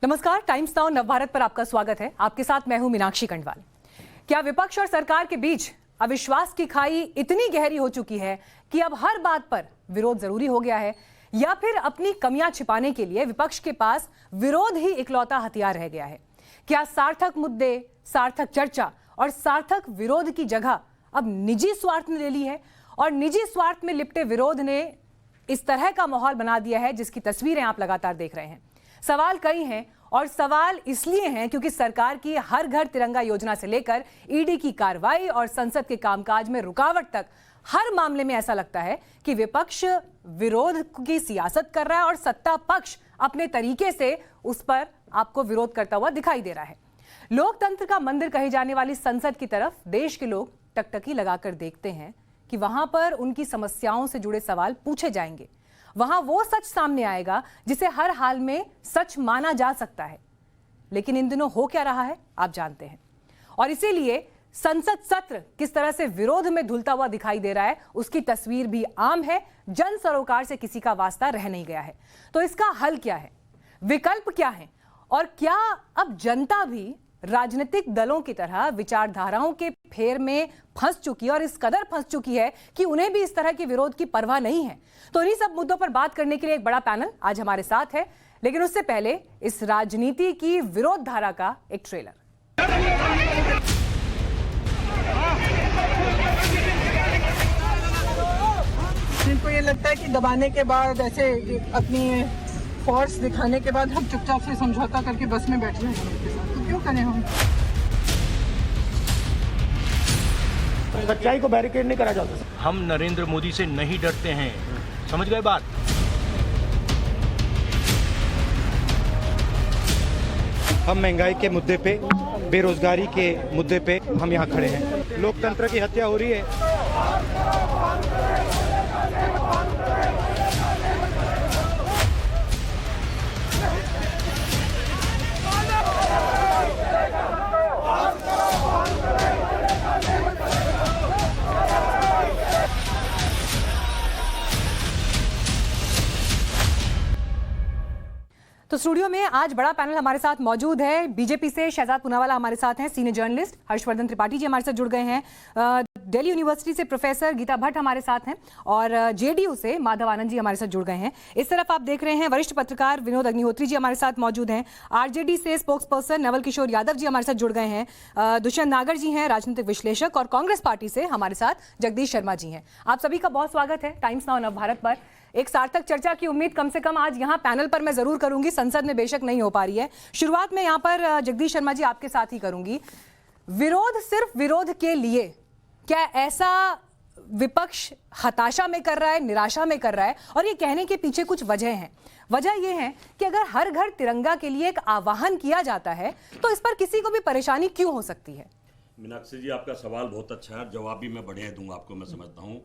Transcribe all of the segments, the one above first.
नमस्कार, times now Navbharat पर आपका स्वागत है। आपके साथ मैं हूं मीनाक्षी खंडवाल। क्या विपक्ष और सरकार के बीच अविश्वास की खाई इतनी गहरी हो चुकी है कि अब हर बात पर विरोध जरूरी हो गया है, या फिर अपनी कमियां छिपाने के लिए विपक्ष के पास विरोध ही इकलौता हथियार रह गया है? क्या सार्थक मुद्दे, सार्थक चर्चा और सार्थक विरोध की जगह अब निजी स्वार्थ ने ले ली है, और निजी स्वार्थ में लिपटे विरोध ने इस तरह का माहौल बना दिया है जिसकी तस्वीरें आप लगातार देख रहे हैं? सवाल कई हैं, और सवाल इसलिए हैं क्योंकि सरकार की हर घर तिरंगा योजना से लेकर ईडी की कार्रवाई और संसद के कामकाज में रुकावट तक हर मामले में ऐसा लगता है कि विपक्ष विरोध की सियासत कर रहा है और सत्ता पक्ष अपने तरीके से उस पर आपको विरोध करता हुआ दिखाई दे रहा है। लोकतंत्र का मंदिर कही जाने वाली संसद की तरफ देश के लोग टकटकी लगाकर देखते हैं कि वहां पर उनकी समस्याओं से जुड़े सवाल पूछे जाएंगे, वहां वो सच सामने आएगा जिसे हर हाल में सच माना जा सकता है। लेकिन इन दिनों हो क्या रहा है आप जानते हैं, और इसीलिए संसद सत्र किस तरह से विरोध में धुलता हुआ दिखाई दे रहा है उसकी तस्वीर भी आम है। जन सरोकार से किसी का वास्ता रह नहीं गया है। तो इसका हल क्या है, विकल्प क्या है, और क्या अब जनता भी राजनीतिक दलों की तरह विचारधाराओं के फेर में फंस चुकी है, और इस कदर फंस चुकी है कि उन्हें भी इस तरह के विरोध की परवाह नहीं है? तो इन्हीं सब मुद्दों पर बात करने के लिए एक बड़ा पैनल आज हमारे साथ है, लेकिन उससे पहले इस राजनीति की विरोध धारा का एक ट्रेलर। जिनको ये लगता है कि दबाने के बाद, ऐसे अपनी फोर्स दिखाने के बाद हम चुपचाप से समझौता करके बस में बैठ जाएंगे उनके साथ, तो क्यों करें हम? सच्चाई को बैरिकेड नहीं करा जाता। हम नरेंद्र मोदी से नहीं डरते हैं, समझ गए बात? हम महंगाई के मुद्दे पे, बेरोजगारी के मुद्दे पे हम यहाँ खड़े हैं। लोकतंत्र की हत्या हो रही है। तो स्टूडियो में आज बड़ा पैनल हमारे साथ मौजूद है। बीजेपी से शहजाद पूनावाला हमारे साथ हैं, सीनियर जर्नलिस्ट हर्षवर्धन त्रिपाठी जी हमारे साथ जुड़ गए हैं, दिल्ली यूनिवर्सिटी से प्रोफेसर गीता भट्ट हमारे साथ हैं, और जेडीयू से माधव आनंद जी हमारे साथ जुड़ गए हैं। इस तरफ आप देख रहे हैं वरिष्ठ पत्रकार विनोद अग्निहोत्री जी हमारे साथ मौजूद हैं, आरजेडी से स्पोक्स पर्सन नवल किशोर यादव जी हमारे साथ जुड़ गए हैं, दुष्यंत नागर जी हैं राजनीतिक विश्लेषक, और कांग्रेस पार्टी से हमारे साथ जगदीश शर्मा जी हैं। आप सभी का बहुत स्वागत है टाइम्स नाउ नवभारत पर। एक सार्थक चर्चा की उम्मीद कम से कम आज यहाँ पैनल पर मैं जरूर करूंगी, संसद में बेशक नहीं हो पा रही है। शुरुआत में यहाँ पर जगदीश शर्मा जी आपके साथ ही करूंगी। विरोध सिर्फ विरोध के लिए, क्या ऐसा विपक्ष हताशा में कर रहा है, निराशा में कर रहा है? और ये कहने के पीछे कुछ वजह हैं। वजह यह है कि अगर हर घर तिरंगा के लिए एक आह्वान किया जाता है तो इस पर किसी को भी परेशानी क्यों हो सकती है? मीनाक्षी जी, आपका सवाल बहुत अच्छा है, जवाब भी मैं बढ़िया दूंगा आपको, मैं समझता हूँ।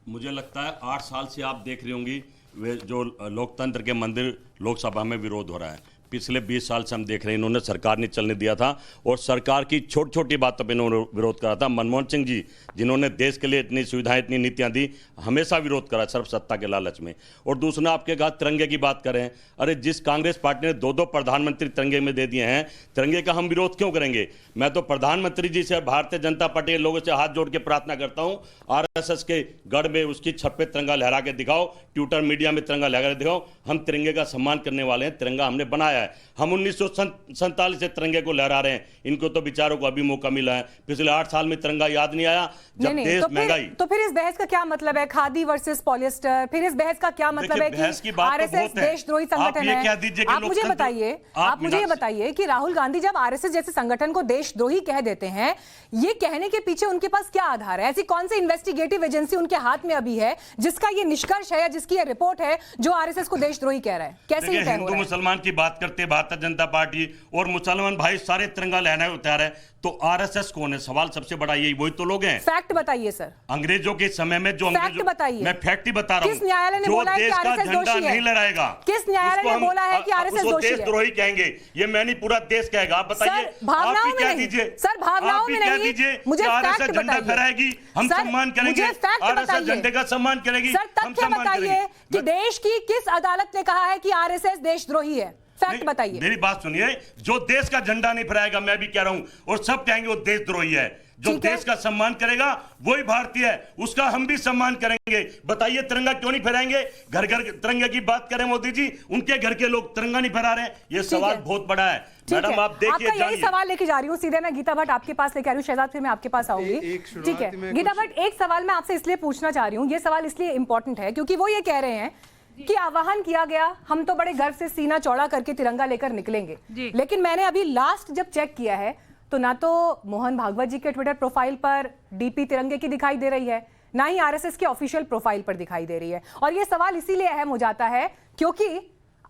मुझे लगता है 8 साल से आप देख रही होंगी वे जो लोकतंत्र के मंदिर लोकसभा में विरोध हो रहा है। पिछले 20 साल से हम देख रहे हैं, इन्होंने सरकार नहीं चलने दिया था, और सरकार की छोटी छोटी बातों पर इन्होंने विरोध करा था। मनमोहन सिंह जी, जिन्होंने देश के लिए इतनी सुविधाएं, इतनी नीतियां दी, हमेशा विरोध करा सर्व सत्ता के लालच में। और दूसरा, आपके कहा तिरंगे की बात करें, अरे जिस कांग्रेस पार्टी ने 2-2 प्रधानमंत्री तिरंगे में दे दिए हैं, तिरंगे का हम विरोध क्यों करेंगे? मैं तो प्रधानमंत्री जी से, भारतीय जनता पार्टी के लोगों से हाथ जोड़ के प्रार्थना करता हूं, आरएसएस के गढ़ में उसकी छत पे तिरंगा लहरा के दिखाओ, ट्विटर मीडिया में तिरंगा लहरा के दिखाओ। हम तिरंगे का सम्मान करने वाले हैं, तिरंगा हमने बनाया है। हम 1947 से तिरंगे को लहरा रहे हैं, इनको तो बेचारों को अभी मौका मिला है। पिछले 8 साल में तिरंगा याद नहीं आया जब नहीं, देश महंगाई। तो फिर इस बहस का क्या मतलब है, खादी वर्सेस पॉलिएस्टर? फिर इस बहस का क्या मतलब है कि आरएसएस देशद्रोही संगठन है? आप मुझे बताइए, आप मुझे ये बताइए कि राहुल गांधी जब आरएसएस जैसे संगठन को देशद्रोही कह देते हैं, ये कहने के पीछे उनके पास क्या आधार है? ऐसी कौन सी इन्वेस्टिगेटिव एजेंसी उनके हाथ में अभी है जिसका ये निष्कर्ष है या जिसकी ये रिपोर्ट है जो आरएसएस को देशद्रोही कह रहा है? कैसे ये तय हो रहा है? हिंदू मुसलमान की बात करते हैं भारतीय जनता पार्टी, और मुसलमान भाई सारे तिरंगा लहराने को तैयार है, तो आरएसएस कौन है? सवाल सबसे बड़ा यही, वही तो लोग हैं। फैक्ट बताइए सर। अंग्रेजों के समय में जो फैक्ट बताइए। मैं फैक्ट ही बता रहा हूं। किस न्यायालय ने बोला है कि आरएसएस दोषी है? नहीं लहराएगा। किस न्यायालय ने बोला है कि आरएसएस दोषी है? देशद्रोही कहेंगे, ये मैं नहीं, पूरा देश कहेगा। आप बताइए, भावनाओं में क्या नहीं दीजिए सर, भावनाओं में नहीं, मुझे फैक्ट झंडा फहराएगी, हम सम्मान करेंगे, आरएसएस झंडे का सम्मान करेगी। सर तथ्य बताइए कि देश की किस अदालत ने कहा है कि आरएसएस देशद्रोही है? फैक्ट नहीं, बताइए। मेरी बात सुनिए, जो देश का झंडा नहीं फहराएगा, मैं भी कह रहा हूं, और सब कहेंगे वो देशद्रोही है। जो ठीक है। देश का सम्मान करेगा वही भारतीय है, उसका हम भी सम्मान करेंगे। बताइए तिरंगा क्यों नहीं फहराएंगे? घर घर तिरंगे की बात करें मोदी जी, उनके घर के लोग तिरंगा नहीं फहरा रहे हैं। ये सवाल बहुत बड़ा है मैडम, आप देखिए। आपका यही सवाल लेके जा रही हूँ सीधे मैं गीता भट्ट आपके पास लेके आ रही हूँ। शहजाद फिर मैं आपके पास आऊंगी, ठीक है। गीता भट्ट, एक सवाल मैं आपसे इसलिए पूछना चाह रही हूँ, ये सवाल इसलिए इंपॉर्टेंट है क्योंकि वो ये कह रहे हैं कि आह्वान किया गया, हम तो बड़े गर्व से सीना चौड़ा करके तिरंगा लेकर निकलेंगे, लेकिन मैंने अभी लास्ट जब चेक किया है तो ना तो मोहन भागवत जी के ट्विटर प्रोफाइल पर डीपी तिरंगे की दिखाई दे रही है, ना ही आरएसएस के ऑफिशियल प्रोफाइल पर दिखाई दे रही है। और ये सवाल इसीलिए अहम हो जाता है क्योंकि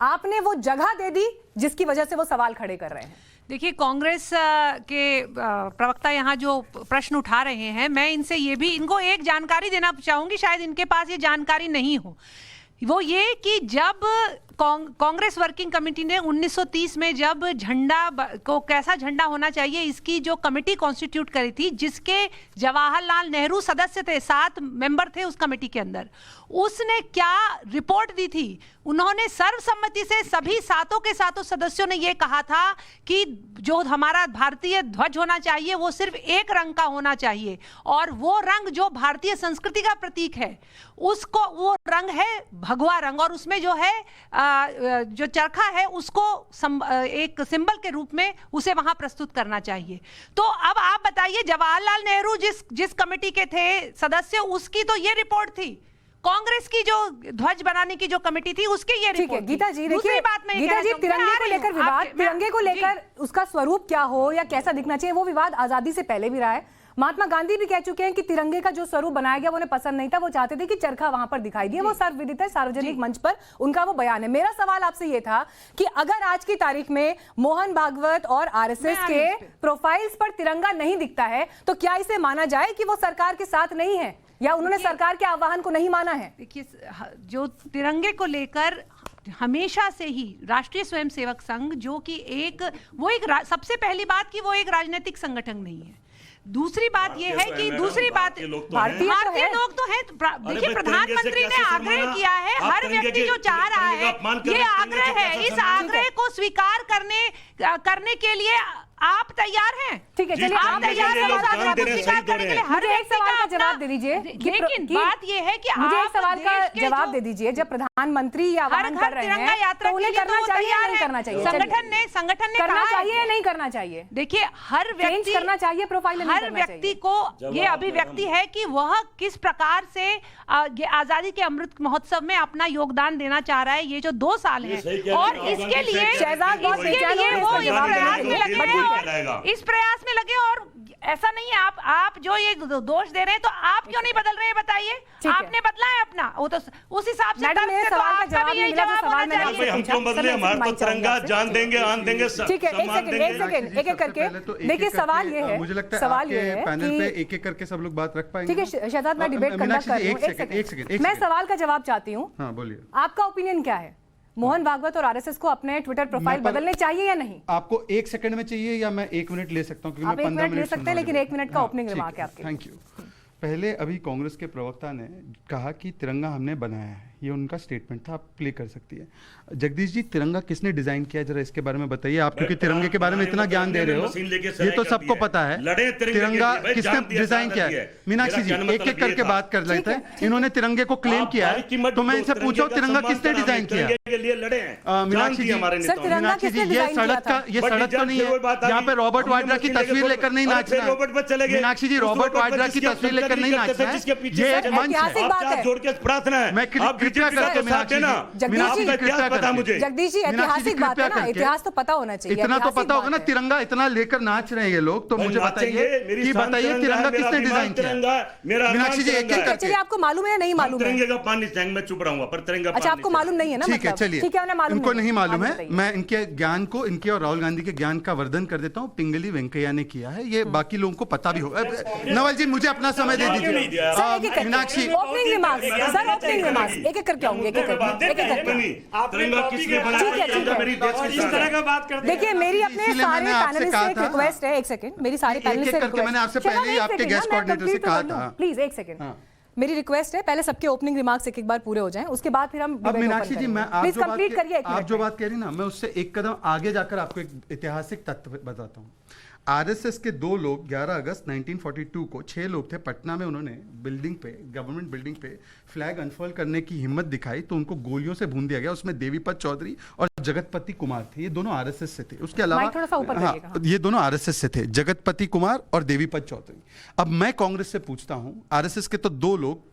आपने वो जगह दे दी जिसकी वजह से वो सवाल खड़े कर रहे हैं। देखिए, कांग्रेस के प्रवक्ता यहाँ जो प्रश्न उठा रहे हैं, मैं इनसे ये भी इनको एक जानकारी देना चाहूंगी, शायद इनके पास ये जानकारी नहीं हो। वो ये कि जब कांग्रेस वर्किंग कमेटी ने 1930 में जब झंडा को कैसा झंडा होना चाहिए इसकी जो कमेटी कॉन्स्टिट्यूट करी थी, जिसके जवाहरलाल नेहरू सदस्य थे, 7 मेंबर थे उस कमेटी के अंदर, उसने क्या रिपोर्ट दी थी? उन्होंने सर्वसम्मति से सभी 7 के 7 सदस्यों ने यह कहा था कि जो हमारा भारतीय ध्वज होना चाहिए वो सिर्फ एक रंग का होना चाहिए, और वो रंग जो भारतीय संस्कृति का प्रतीक है उसको, वो रंग है भगवा रंग, और उसमें जो है जो चरखा है उसको एक सिंबल के रूप में उसे वहां प्रस्तुत करना चाहिए। तो अब आप बताइए, जवाहरलाल नेहरू जिस कमेटी के थे सदस्य, उसकी तो ये रिपोर्ट थी। कांग्रेस की जो ध्वज बनाने की जो कमेटी थी उसके ये ठीक है गीता जी, देखिए गीता जी, तिरंगे को लेकर विवाद, तिरंगे को लेकर उसका स्वरूप क्या हो या कैसा दिखना चाहिए, वो विवाद आजादी से पहले भी रहा है। महात्मा गांधी भी कह चुके हैं कि तिरंगे का जो स्वरूप बनाया गया वो उन्हें पसंद नहीं था, वो चाहते थे कि चरखा वहां पर दिखाई दिए। वो सर्वविदित है, सार्वजनिक मंच पर उनका वो बयान है। मेरा सवाल आपसे ये था कि अगर आज की तारीख में मोहन भागवत और आरएसएस के प्रोफाइल्स पर तिरंगा नहीं दिखता है तो क्या इसे माना जाए कि वो सरकार के साथ नहीं है या उन्होंने सरकार के आह्वान को नहीं माना है? देखिए, जो तिरंगे को लेकर हमेशा से ही राष्ट्रीय स्वयंसेवक संघ, जो कि सबसे पहली बात कि वो एक राजनीतिक संगठन नहीं है। दूसरी बात ये है कि भारतीय लोग तो हैं। देखिए, प्रधानमंत्री ने आग्रह किया है, हर व्यक्ति जो चाह रहा है, ये आग्रह है, इस आग्रह को स्वीकार करने के लिए आप तैयार हैं? ठीक है, चलिए आप तैयार हैं उस आग्रह को स्वीकार करने के लिए? हर एक सवाल का जवाब दे दीजिए। लेकिन बात ये है कि मुझे एक सवाल का जवाब दे दीजिए, जब प्रधानमंत्री या आह्वान कर रहे हैं तो उन्हें करना चाहिए या नहीं करना चाहिए? संगठन ने करना चाहिए या नहीं करना चाहिए? देखिए, हर व्यक्ति करना चाहिए प्रोफाइल, हर व्यक्ति को ये अभिव्यक्ति है कि वह किस प्रकार से आजादी के अमृत महोत्सव में अपना योगदान देना चाह रहा है। ये जो 2 साल है, और इसके लिए वो इस प्रयास में लगे, और ऐसा नहीं है आप जो ये दोष दे रहे हैं, तो आप क्यों नहीं बदल रहे हैं? बताइए, आपने बदला है अपना, वो तो उस हिसाब से मैडम, मेरे सवाल का जवाब नहीं मिला, जो सवाल मैंने आपसे हम क्यों बदले? हमारा तो तिरंगा जान देंगे, आन देंगे। ठीक है, एक सेकंड एक एक करके देखिए। सवाल ये है, मुझे लगता है सवाल ये है पैनल पे एक-एक करके सब लोग बात रख पाएंगे। ठीक है शहजाद, मैं डिबेट कंडक्ट कर रही हूँ। एक सेकंड, मैं सवाल का जवाब चाहती हूँ। हाँ, बोलिए, आपका ओपिनियन क्या है? मोहन भागवत और आरएसएस को अपने ट्विटर प्रोफाइल बदलने चाहिए या नहीं? आपको 1 सेकंड में चाहिए या मैं 1 मिनट ले सकता हूँ? क्योंकि आप 1 मिनट ले सकते हैं, लेकिन 1 मिनट का ओपनिंग रिमार्क है आपके। Thank you. पहले अभी कांग्रेस के प्रवक्ता ने कहा कि तिरंगा हमने बनाया है, ये उनका स्टेटमेंट था, आप प्ले कर सकती है। जगदीश जी, तिरंगा किसने डिजाइन किया, जरा इसके बारे में बताइए। आप क्योंकि तिरंगे के बारे में इतना ज्ञान दे रहे हो, ये तो सबको पता है। तिरंगा किसने डिजाइन किया है? मीनाक्षी जी, एक-एक करके बात कर लेते हैं। इन्होंने तिरंगे को क्लेम किया है, तो मैं इनसे पूछो तिरंगा किसने डिजाइन किया? मीनाक्षी जी, ये सड़क तो नहीं है यहाँ पे रॉबर्ट वाड्रा की तस्वीर लेकर नहीं नाचना है। मीनाक्षी जी, रॉबर्ट वाड्रा की तस्वीर लेकर नहीं नाचना है, ये एक मंच है। जोड़ के प्रार्थना है, मैं कृपया करके जगदीश जी, ऐतिहासिक बात है ना, इतिहास तो पता होना चाहिए। इतना तो पता होगा ना, तिरंगा इतना लेकर नाच रहे हैं ये लोग, तो मुझे बताइए कि बताइए तिरंगा किसने डिजाइन किया? मीनाक्षी जी, एक-एक करके। चलिए, आपको मालूम है या नहीं मालूम है? तिरंगे का पानी टैंक में चुप रहूंगा, पर तिरंगा अच्छा, आपको मालूम नहीं है ना? ठीक है, चलिए, इनको नहीं मालूम है। मैं इनके ज्ञान को, इनके और राहुल गांधी के ज्ञान का वर्धन कर देता हूँ। पिंगली वेंकैया ने किया है, ये बाकी लोगों को पता भी होगा। नवल जी, मुझे अपना समय दे दीजिए। Meenakshi, opening remarks, sir opening remarks एक-एक करके आऊंगे, एक-एक करके। देखिए, मेरी अपने सारे पैनलिस्ट से एक रिक्वेस्ट है, एक सेकंड, मेरी सारे पैनलिस्ट से रिक्वेस्ट, मैंने आपसे पहले ही आपके गेस्ट कोऑर्डिनेटर से कहा था, प्लीज एक सेकंड। मेरी रिक्वेस्ट है पहले सबके ओपनिंग रिमार्क्स एक बार पूरे हो जाएं, उसके बाद फिर हम अब मीनाक्षी जी, मैं आप प्लीज जो बात कंप्लीट करिए। एक आप मिनट जो में। बात कह रही ना, मैं उससे एक कदम आगे जाकर आपको एक ऐतिहासिक तथ्य बताता हूँ। आरएसएस के 2 लोग 11 अगस्त 1942 को 6 लोग थे पटना में, उन्होंने बिल्डिंग पे, गवर्नमेंट बिल्डिंग पे फ्लैग अनफर्ल करने की हिम्मत दिखाई तो उनको गोलियों से भून दिया गया। उसमें देवीपत चौधरी और जगतपति कुमार थे, ये दोनों आरएसएस से थे। उसके अलावा माइक थोड़ा सा ऊपर हाँ, करिएगा। ये दोनों आरएसएस से थे, जगतपति कुमार और देवीपत चौधरी। अब मैं कांग्रेस से पूछता हूं, आरएसएस के तो 2 लोग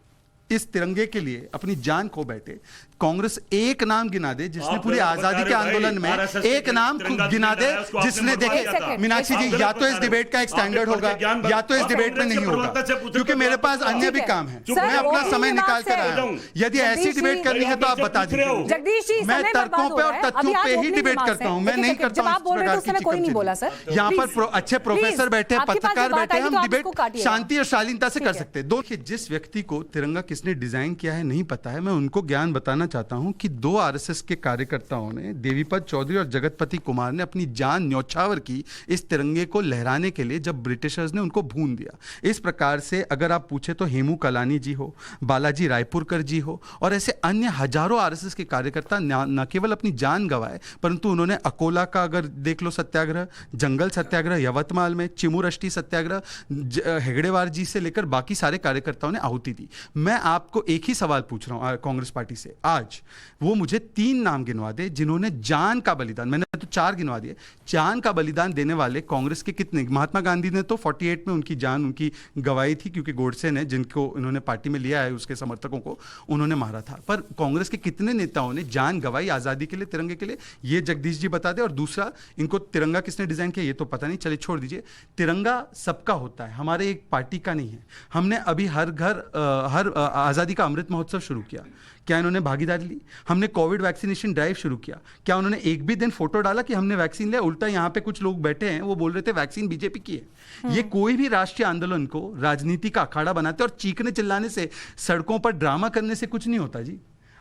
इस तिरंगे के लिए अपनी जान खो बैठे, कांग्रेस एक नाम गिना दे जिसने पूरी आजादी के आंदोलन में एक नाम गिना दे जिसने, देखिए मीनाक्षी जी, या तो इस डिबेट का एक स्टैंडर्ड होगा या तो इस डिबेट में नहीं होगा, क्योंकि मेरे पास अन्य भी काम है। मैं अपना समय निकाल कर आया हूं। यदि ऐसी डिबेट करनी है तो आप बता दीजिए। जगदीश जी, मैं समय तर्कों बर्बाद हो पे रहा और है। तथ्यों अभी आज पे ही opening डिबेट remarks करता हूं, हैं। मैं नहीं देखिए, करता जब आप बोल रहे थे उस समय कोई नहीं बोला सर। यहाँ Please, पर अच्छे प्रोफेसर बैठे हैं, आपके पास पत्रकार जो बात बैठे हैं, आएगी तो हम आप डिबेट उसको काटिएगा। शांति और शालीनता से ठीक कर है। सकते हैं। जिस व्यक्ति को तिरंगा किसने डिजाइन किया है नहीं पता है, मैं उनको ज्ञान बताना चाहता हूं कि 2 आरएसएस के कार्यकर्ताओं ने, देवीपत चौधरी और जगतपति कुमार ने अपनी जान न्यौछावर की इस तिरंगे को लहराने के लिए, जब ब्रिटिशर्स ने उनको भून दिया। इस प्रकार से अगर आप पूछे तो हेमू कलानी जी हो, बालाजी रायपुरकर जी हो और ऐसे अन्य हजारों आरएसएस के कार्यकर्ता न केवल अपनी जान गंवाए, परंतु उन्होंने अकोला का अगर देख लो सत्याग्रह, जंगल सत्याग्रह यवतमाल में, चिमुरष्टी सत्याग्रह, हेगड़ेवार जी से लेकर बाकी सारे कार्यकर्ताओं ने आहुति दी। मैं आपको एक ही सवाल पूछ रहा हूं कांग्रेस पार्टी से, आज वो मुझे 3 नाम गिनवा दे जिन्होंने जान का बलिदान, मैंने तो 4 गिनवा दिए, जान का बलिदान देने वाले कांग्रेस के कितने? महात्मा गांधी ने तो 48 में उनकी जान उनकी गवाई थी, क्योंकि गोडसे ने, जिनको इन्होंने पार्टी में लिया है, उसके समर्थकों को उन्होंने मारा था। पर कांग्रेस के कितने नेताओं ने जान गवाई आजादी के लिए, तिरंगे के लिए? ये जगदीश जी बता दे। और दूसरा, इनको तिरंगा किसने डिजाइन किया ये तो पता नहीं, चलिए छोड़ दीजिए। तिरंगा सबका होता है, हमारे एक पार्टी का नहीं है। हमने अभी हर घर हर आजादी का अमृत महोत्सव शुरू किया, क्या इन्होंने भागीदारी ली? हमने कोविड वैक्सीनेशन ड्राइव शुरू किया, क्या उन्होंने एक भी दिन फोटो डाला कि हमने वैक्सीन लिया? उल्टा यहाँ पे कुछ लोग बैठे हैं वो बोल रहे थे वैक्सीन बीजेपी की है। ये कोई भी राष्ट्रीय आंदोलन को राजनीति का अखाड़ा बनाते और चीखने चिल्लाने से, सड़कों पर ड्रामा करने से कुछ नहीं होता जी।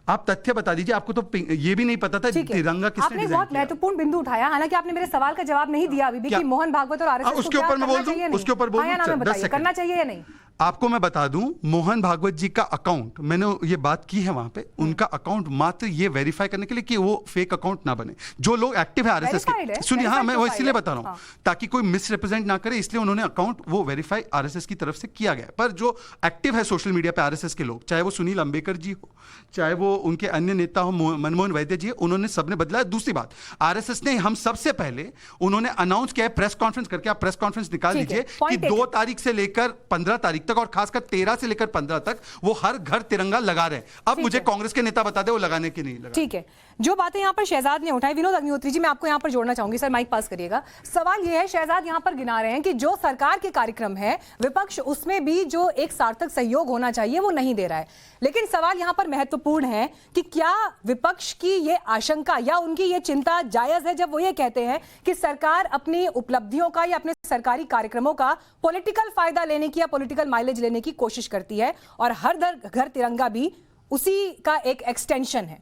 आप तथ्य बता दीजिए। आपको तो ये भी नहीं पता था तिरंगा किसने आपने डिजाइन बहुत किया। महत्वपूर्ण बिंदु उठाया, हालांकि आपने मेरे सवाल का जवाब नहीं दिया अभी भी कि मोहन भागवत और आरएसएस उसके ऊपर मैं बोल दूं, उसके ऊपर बोल दूं, 10 बताइए सेकंड। करना चाहिए या नहीं? आपको मैं बता दूं, मोहन भागवत जी का अकाउंट, मैंने ये बात की है वहां पे, उनका अकाउंट मात्र ये वेरीफाई करने के लिए कि वो फेक अकाउंट ना बने। जो लोग एक्टिव है आरएसएस Verified के, है, सुनिए, हाँ verified मैं वो profile इसलिए है। बता रहा हूँ हाँ। ताकि कोई मिसरिप्रेजेंट ना करे, इसलिए उन्होंने अकाउंट वो वेरीफाई आरएसएस की तरफ से किया गया। पर जो एक्टिव है सोशल मीडिया पे आरएसएस के लोग, चाहे वो सुनील अंबेकर जी हो, चाहे वो उनके अन्य नेता हो मनमोहन वैद्य जी, उन्होंने सबने बदला है। दूसरी बात, आरएसएस ने हम सबसे पहले उन्होंने अनाउंस किया है प्रेस कॉन्फ्रेंस करके, आप प्रेस कॉन्फ्रेंस निकाल ठीक है, लीजिए point कि 2 तारीख से लेकर 15 तारीख तक और खासकर 13 से लेकर 15 तक वो हर घर तिरंगा लगा रहे हैं। अब मुझे कांग्रेस के नेता बता दे वो लगाने की नहीं लगा। ठीक है, जो बातें यहाँ पर शहजाद ने उठाई, विनोद अग्निहोत्री जी मैं आपको यहाँ पर जोड़ना चाहूंगी। सर माइक पास करिएगा। सवाल ये है, शहजाद यहाँ पर गिना रहे हैं कि जो सरकार के कार्यक्रम है, विपक्ष उसमें भी जो एक सार्थक सहयोग होना चाहिए वो नहीं दे रहा है। लेकिन सवाल यहाँ पर महत्वपूर्ण है कि क्या विपक्ष की ये आशंका या उनकी ये चिंता जायज है जब वो ये कहते हैं कि सरकार अपनी उपलब्धियों का या अपने सरकारी कार्यक्रमों का पॉलिटिकल फायदा लेने की या पॉलिटिकल माइलेज लेने की कोशिश करती है और हर घर तिरंगा भी उसी का एक एक्सटेंशन है?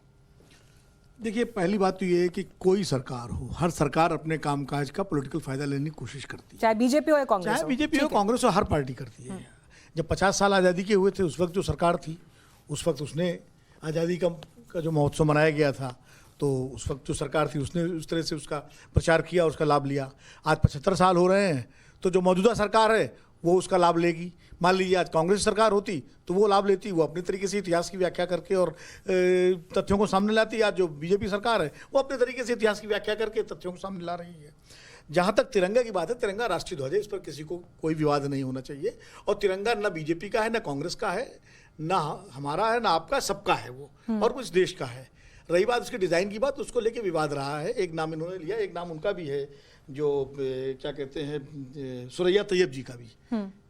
देखिए, पहली बात तो ये है कि कोई सरकार हो, हर सरकार अपने कामकाज का पॉलिटिकल फायदा लेने की कोशिश करती है, चाहे बीजेपी हो या कांग्रेस चाहे हो। बीजेपी हो, कांग्रेस हो, हर पार्टी करती है। जब 50 साल आज़ादी के हुए थे, उस वक्त जो सरकार थी, उस वक्त उसने आज़ादी का जो महोत्सव मनाया गया था, तो उस वक्त जो सरकार थी उसने उस तरह से उसका प्रचार किया, उसका लाभ लिया। आज 75 साल हो रहे हैं, तो जो मौजूदा सरकार है वो उसका लाभ लेगी। मान लीजिए आज कांग्रेस सरकार होती तो वो लाभ लेती, वो अपने तरीके से इतिहास की व्याख्या करके और तथ्यों को सामने लाती। आज जो बीजेपी सरकार है वो अपने तरीके से इतिहास की व्याख्या करके तथ्यों को सामने ला रही है। जहाँ तक तिरंगा की बात है, तिरंगा राष्ट्रीय ध्वज है, इस पर किसी को कोई विवाद नहीं होना चाहिए। और तिरंगा ना बीजेपी का है, ना कांग्रेस का है, ना हमारा है, ना आपका, सबका है वो, और कुछ देश का है। रही बात उसके डिज़ाइन की बात, उसको लेके विवाद रहा है। एक नाम इन्होंने लिया, एक नाम उनका भी है जो क्या कहते हैं, सुरैया तैयब जी का भी,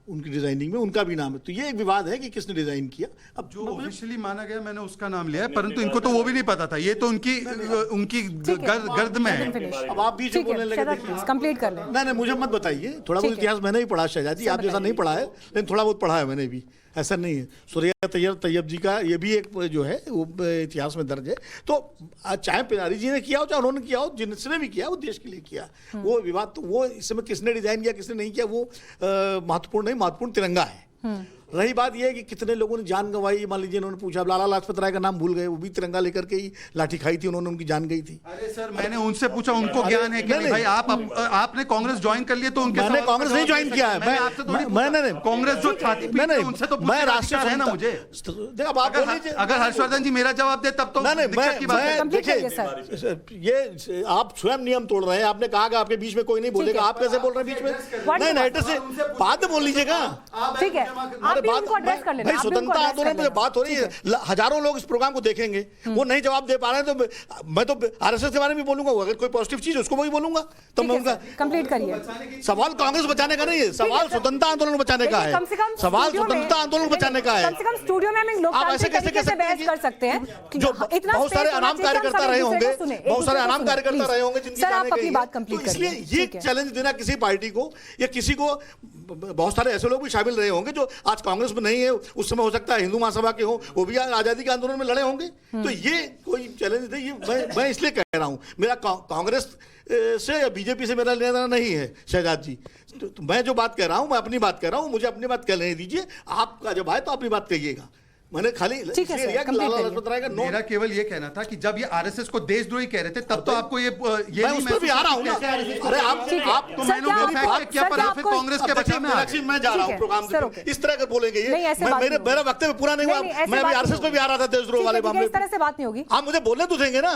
उनकी डिजाइनिंग में उनका भी नाम है। तो ये एक विवाद है कि किसने डिजाइन किया। अब जो ऑफिशियली माना गया मैंने उसका नाम लिया है, परंतु इनको तो वो भी नहीं पता था। ये तो उनकी गर्द में है। अब आप बीच में बोलने लगे, देखिए कंप्लीट कर लें। नहीं, मुझे मत बताइए। थोड़ा बहुत इतिहास मैंने भी पढ़ा शहजाद जी, आप जैसा नहीं पढ़ा है, लेकिन थोड़ा बहुत पढ़ा है मैंने भी, ऐसा नहीं है। सुरैया तैयब जी का ये भी एक जो है वो इतिहास में दर्ज है। तो चाहे पिनारी जी ने किया हो, चाहे उन्होंने किया हो, जिसने भी किया वो देश के लिए किया। वो विवाद तो वो इस समय किसने डिजाइन किया किसने नहीं किया वो महत्वपूर्ण नहीं, महत्वपूर्ण तिरंगा है। रही बात यह है कि कितने लोगों ने जान गंवाई, मान लीजिए उन्होंने पूछा, लाला लाजपत राय का नाम भूल गए, वो भी तिरंगा लेकर के ही लाठी खाई थी उन्होंने, उनकी जान गई थी। अरे सर, मैंने उनसे पूछा उनको ज्ञान है कि नहीं भाई, आपने कांग्रेस ज्वाइन कर लिया तो उनके मैंने कांग्रेस नहीं ज्वाइन किया है, मैंने कांग्रेस जो छाती पीट है उनसे तो मैं राष्ट्रीय है ना मुझे। अब आप अगर हर्षवर्धन जी मेरा जवाब दे तब तो दिक्कत की बात है। देखिए ये आप स्वयं नियम तोड़ रहे हैं। आपने कहा कि आपके बीच में कोई नहीं बोलेगा, आप कैसे बोल रहे हैं बीच में? नहीं नहीं, से बात में बोल लीजिएगा। ठीक है, आप भी उनको एड्रेस कर लेना। भाई स्वतंत्रता आंदोलन में बात हो रही है, हजारों लोग इस प्रोग्राम को देखेंगे, वो नहीं जवाब दे पा रहे हैं तो मैं तो आरएसएस के बारे में बोलूंगा, अगर कोई पॉजिटिव चीज उसको वही बोलूंगा। तो मैं उनका कंप्लीट करिए। सवाल कांग्रेस बचाने का नहीं है, सवाल स्वतंत्रता आंदोलन बचाने का है, सवाल स्वतंत्रता आंदोलन बचाने का है। कम से कम स्टूडियो में हम लोकतांत्रिक तरीके से बहस कर सकते हैं। जो बहुत सारे अनाम कार्यकर्ता रहे होंगे, बहुत सारे अनाम कार्यकर्ता रहे होंगे जिनकी जाने गई है, इसलिए ये चैलेंज देना किसी पार्टी को या किसी को, बहुत सारे ऐसे लोग भी शामिल रहे होंगे जो आज कांग्रेस में नहीं है, उस समय हो सकता है हिंदू महासभा के हो, वो भी आजादी के आंदोलन में लड़े होंगे। तो ये कोई चैलेंज नहीं, ये मैं इसलिए कह रहा हूं, मेरा कांग्रेस से या बीजेपी से मेरा लेना नहीं है शहजाद जी। तो मैं जो बात कह रहा हूं, मैं अपनी बात कह रहा हूं, मुझे अपनी बात कहने दीजिए। आपका जब आए तो अपनी बात कहिएगा। मैंने खाली लाला लाजपत राय का मेरा केवल ये कहना था कि जब ये आरएसएस को देशद्रोही कह रहे थे तब तो आपको ये मैं उस पर भी आ रहा हूं ना। अरे आप तो मैंने उनको फैक्ट किया, पर फिर कांग्रेस के बचाव में मैं जा रहा हूं प्रोग्राम इस तरह का बोलेंगे ये। मेरा वक्तव्य पूरा नहीं हुआ, मैं अभी आरएसएस पे भी आ रहा था देशद्रोह वाले मामले। इस तरह से बात नहीं होगी। आप मुझे बोलने तो देंगे ना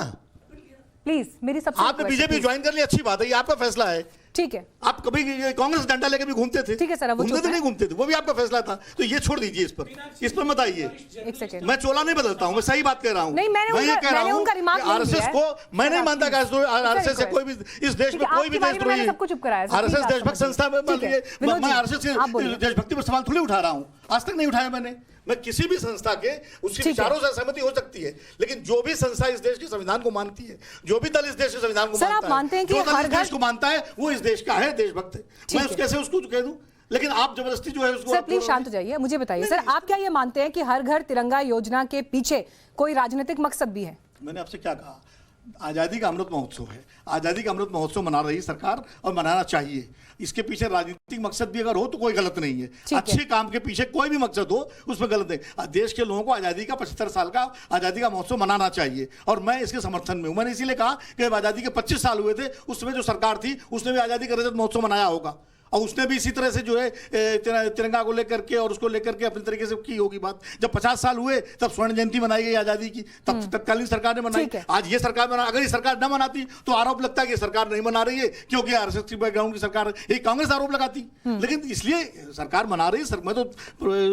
प्लीज, मेरी सबसे आपने बीजेपी ज्वाइन कर लिया, अच्छी बात है, ये आपका फैसला है। ठीक है, आप कभी कांग्रेस डंडा लेके भी घूमते थे? ठीक है सर, घूमते थे नहीं घूमते थे, वो भी आपका फैसला था। तो ये छोड़ दीजिए, इस पर मत आइए। एक सेकंड, मैं चोला नहीं बदलता हूं, मैं सही बात कह रहा हूं। नहीं, मैंने उनका रिमार्क नहीं आरएसएस को मैं नहीं मानता कि आरएसएस से कोई भी इस देश में कोई भी देशद्रोही, आरएसएस देशभक्त संस्था में, मैं आरएसएस के देशभक्ति पर सवाल थोड़ी उठा रहा हूं, आज तक नहीं उठाया मैंने। मैं किसी भी संस्था के उसके विचारों से सहमति हो सकती है, लेकिन जो भी संस्था इस देश के संविधान को मानती है, जो भी दल इस देश के संविधान को मानता है, जो दल इस देश को मानता है, वो इस देश का है, देशभक्त है। मैं कैसे उसको कह दूं? लेकिन आप जबरदस्ती जो है उसको। सर प्लीज शांत हो जाइए, मुझे बताइए सर, आप क्या ये मानते हैं कि हर घर तिरंगा योजना के पीछे कोई राजनीतिक मकसद भी है? मैंने आपसे क्या कहा? आज़ादी का अमृत महोत्सव है, आज़ादी का अमृत महोत्सव मना रही सरकार और मनाना चाहिए। इसके पीछे राजनीतिक मकसद भी अगर हो तो कोई गलत नहीं है। अच्छे काम के पीछे कोई भी मकसद हो उसमें गलत है। देश के लोगों को आज़ादी का 75 साल का आज़ादी का महोत्सव मनाना चाहिए और मैं इसके समर्थन में हूँ। मैंने इसीलिए कहा कि जब आज़ादी के 25 साल हुए थे उस समय जो सरकार थी उसने भी आज़ादी का रजत महोत्सव मनाया होगा और उसने भी इसी तरह से जो है तिरंगा को लेकर के और उसको लेकर के अपनी तरीके से की होगी बात। जब 50 साल हुए तब स्वर्ण जयंती मनाई गई आजादी की, तब तत्कालीन सरकार ने मनाई। आज ये सरकार मना, अगर ये सरकार न मनाती तो आरोप लगता है कि सरकार नहीं मना रही है क्योंकि आरएसएस की बैकग्राउंड की सरकार, ये कांग्रेस आरोप लगाती। लेकिन इसलिए सरकार मना रही है, मैं तो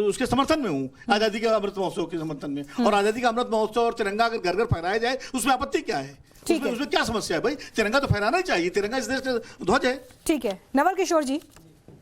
उसके समर्थन में हूँ, आजादी के अमृत महोत्सव के समर्थन में। और आजादी का अमृत महोत्सव और तिरंगा अगर घर घर फहराया जाए उसमें आपत्ति क्या है? उसमें क्या समस्या है भाई? तिरंगा तो फहराना ही चाहिए, तिरंगा इस देश का ध्वज है। ठीक है, नवल किशोर जी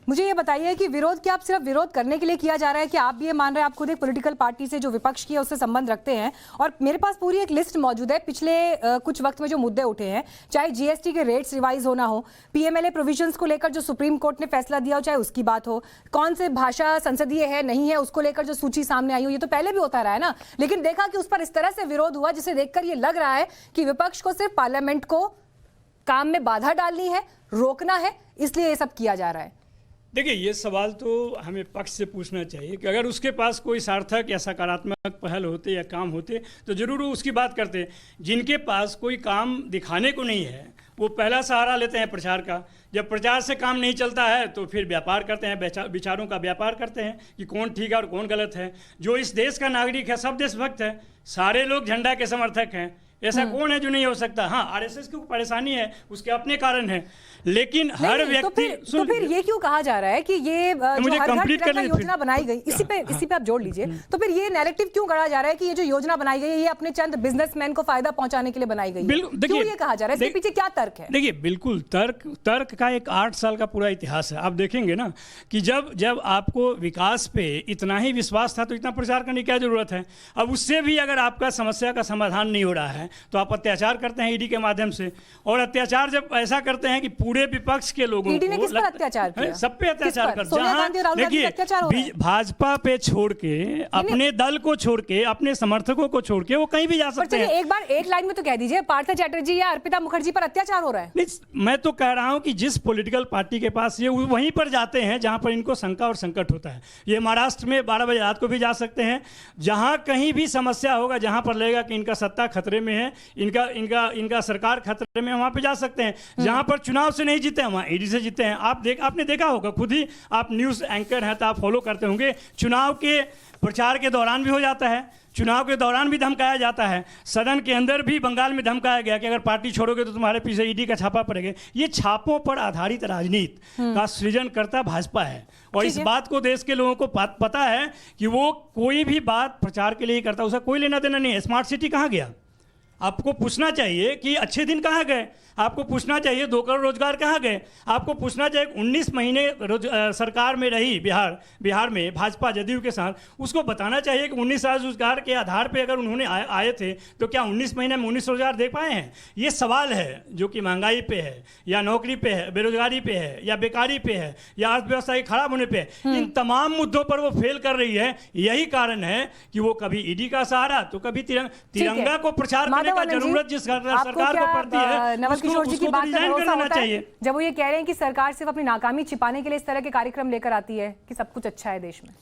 मुझे ये बताइए कि विरोध क्या आप सिर्फ विरोध करने के लिए किया जा रहा है कि आप भी ये मान रहे हैं आप खुद एक पॉलिटिकल पार्टी से जो विपक्ष की है उससे संबंध रखते हैं? और मेरे पास पूरी एक लिस्ट मौजूद है पिछले कुछ वक्त में जो मुद्दे उठे हैं, चाहे जीएसटी के रेट्स रिवाइज होना हो, पीएमएलए प्रोविजंस को लेकर जो सुप्रीम कोर्ट ने फैसला दिया हो चाहे उसकी बात हो, कौन से भाषा संसदीय है नहीं है उसको लेकर जो सूची सामने आई हो, ये तो पहले भी होता रहा है ना। लेकिन देखा कि उस पर इस तरह से विरोध हुआ जिसे देखकर ये लग रहा है कि विपक्ष को सिर्फ पार्लियामेंट को काम में बाधा डालनी है, रोकना है, इसलिए ये सब किया जा रहा है। देखिए, ये सवाल तो हमें पक्ष से पूछना चाहिए कि अगर उसके पास कोई सार्थक या सकारात्मक पहल होते या काम होते तो ज़रूर वो उसकी बात करते। जिनके पास कोई काम दिखाने को नहीं है वो पहला सहारा लेते हैं प्रचार का। जब प्रचार से काम नहीं चलता है तो फिर व्यापार करते हैं, विचारों का व्यापार करते हैं कि कौन ठीक है और कौन गलत है। जो इस देश का नागरिक है, सब देशभक्त है, सारे लोग झंडा के समर्थक हैं, ऐसा कौन है जो नहीं हो सकता? हाँ, आरएसएस की परेशानी है, उसके अपने कारण है, लेकिन हर व्यक्ति तो फिर ये क्यों कहा जा रहा है कि ये जो हर घर तिरंगा योजना बनाई गई, इसी पे आप जोड़ लीजिए, तो फिर ये नैरेटिव क्यों गढ़ा जा रहा है कि ये जो योजना बनाई गई है ये अपने चंद बिजनेसमैन को फायदा पहुंचाने के लिए बनाई गई है? क्यों ये कहा जा रहा है? इसके पीछे क्या तर्क है? देखिए, बिल्कुल तर्क का एक 8 साल का पूरा इतिहास है। आप देखेंगे ना कि जब आपको विकास पे इतना ही विश्वास था तो इतना प्रचार करने की क्या जरूरत है? अब उससे भी अगर आपका समस्या का समाधान नहीं हो रहा है तो आप अत्याचार करते हैं ईडी के माध्यम से, और अत्याचार जब ऐसा करते हैं कि पूरे विपक्ष के लोगों ईडी ने किस पर अत्याचार किया? सब पे अत्याचार कर, सोनिया गांधी और राहुल गांधी पे अत्याचार हो रहा है। भाजपा पे छोड़ के, अपने दल को छोड़ के, अपने समर्थकों को छोड़ के वो कहीं भी जा सकते हैं। एक बार एक लाइन में तो कह दीजिए, पार्थ चैटर्जी या अर्पिता मुखर्जी पर अत्याचार हो रहा है। नहीं, मैं तो कह रहा हूं कि जिस पॉलिटिकल पार्टी के पास ये वहीं पर जाते हैं जहां पर इनको शंका और संकट होता है। ये महाराष्ट्र में 12 बजे रात को भी जा सकते हैं, जहां कहीं भी समस्या होगा, जहां पर लगेगा कि इनका सत्ता खतरे में है, इनका सरकार खतरे में, वहां पे जा सकते हैं। जहां पर चुनाव से नहीं जीते हैं वहां ईडी से जीते हैं। आपने देखा होगा, खुद ही आप न्यूज एंकर हैं तो आप फॉलो करते होंगे, चुनाव के प्रचार के दौरान भी हो जाता है, चुनाव के दौरान भी धमकाया जाता है, सदन के अंदर भी बंगाल में धमकाया गया कि अगर पार्टी छोड़ोगे तो तुम्हारे पीछे ईडी का छापा पड़ेगा। ये छापों पर आधारित राजनीति का सृजन करता भाजपा है, और इस बात को देश के लोगों को पता है कि वो कोई भी बात प्रचार के लिए करता, उसका कोई लेना देना नहीं है। स्मार्ट सिटी कहाँ गया? आपको पूछना चाहिए कि अच्छे दिन कहाँ गए, आपको पूछना चाहिए 2 करोड़ रोजगार कहाँ गए, आपको पूछना चाहिए 19 महीने सरकार में रही बिहार में भाजपा जदयू के साथ, उसको बताना चाहिए कि 19 साल रोजगार के आधार पे अगर उन्होंने आए थे तो क्या 19 महीने में 19 रोजगार दे पाए हैं? ये सवाल है जो कि महंगाई पे है, या नौकरी पे है, बेरोजगारी पे है, या बेकारी पे है, या अर्थव्यवस्था के खराब होने पे है। इन तमाम मुद्दों पर वो फेल कर रही है। यही कारण है कि वो कभी ईडी का सहारा तो कभी तिरंगा को प्रचार करने का जरूरत जिस सरकार को पड़ती है, किशोर जी की बात में भरोसा होता है जब वो ये कह रहे हैं कि सरकार सिर्फ अपनी नाकामी छिपाने के लिए इस तरह के कार्यक्रम लेकर आती है कि सब कुछ अच्छा है देश में?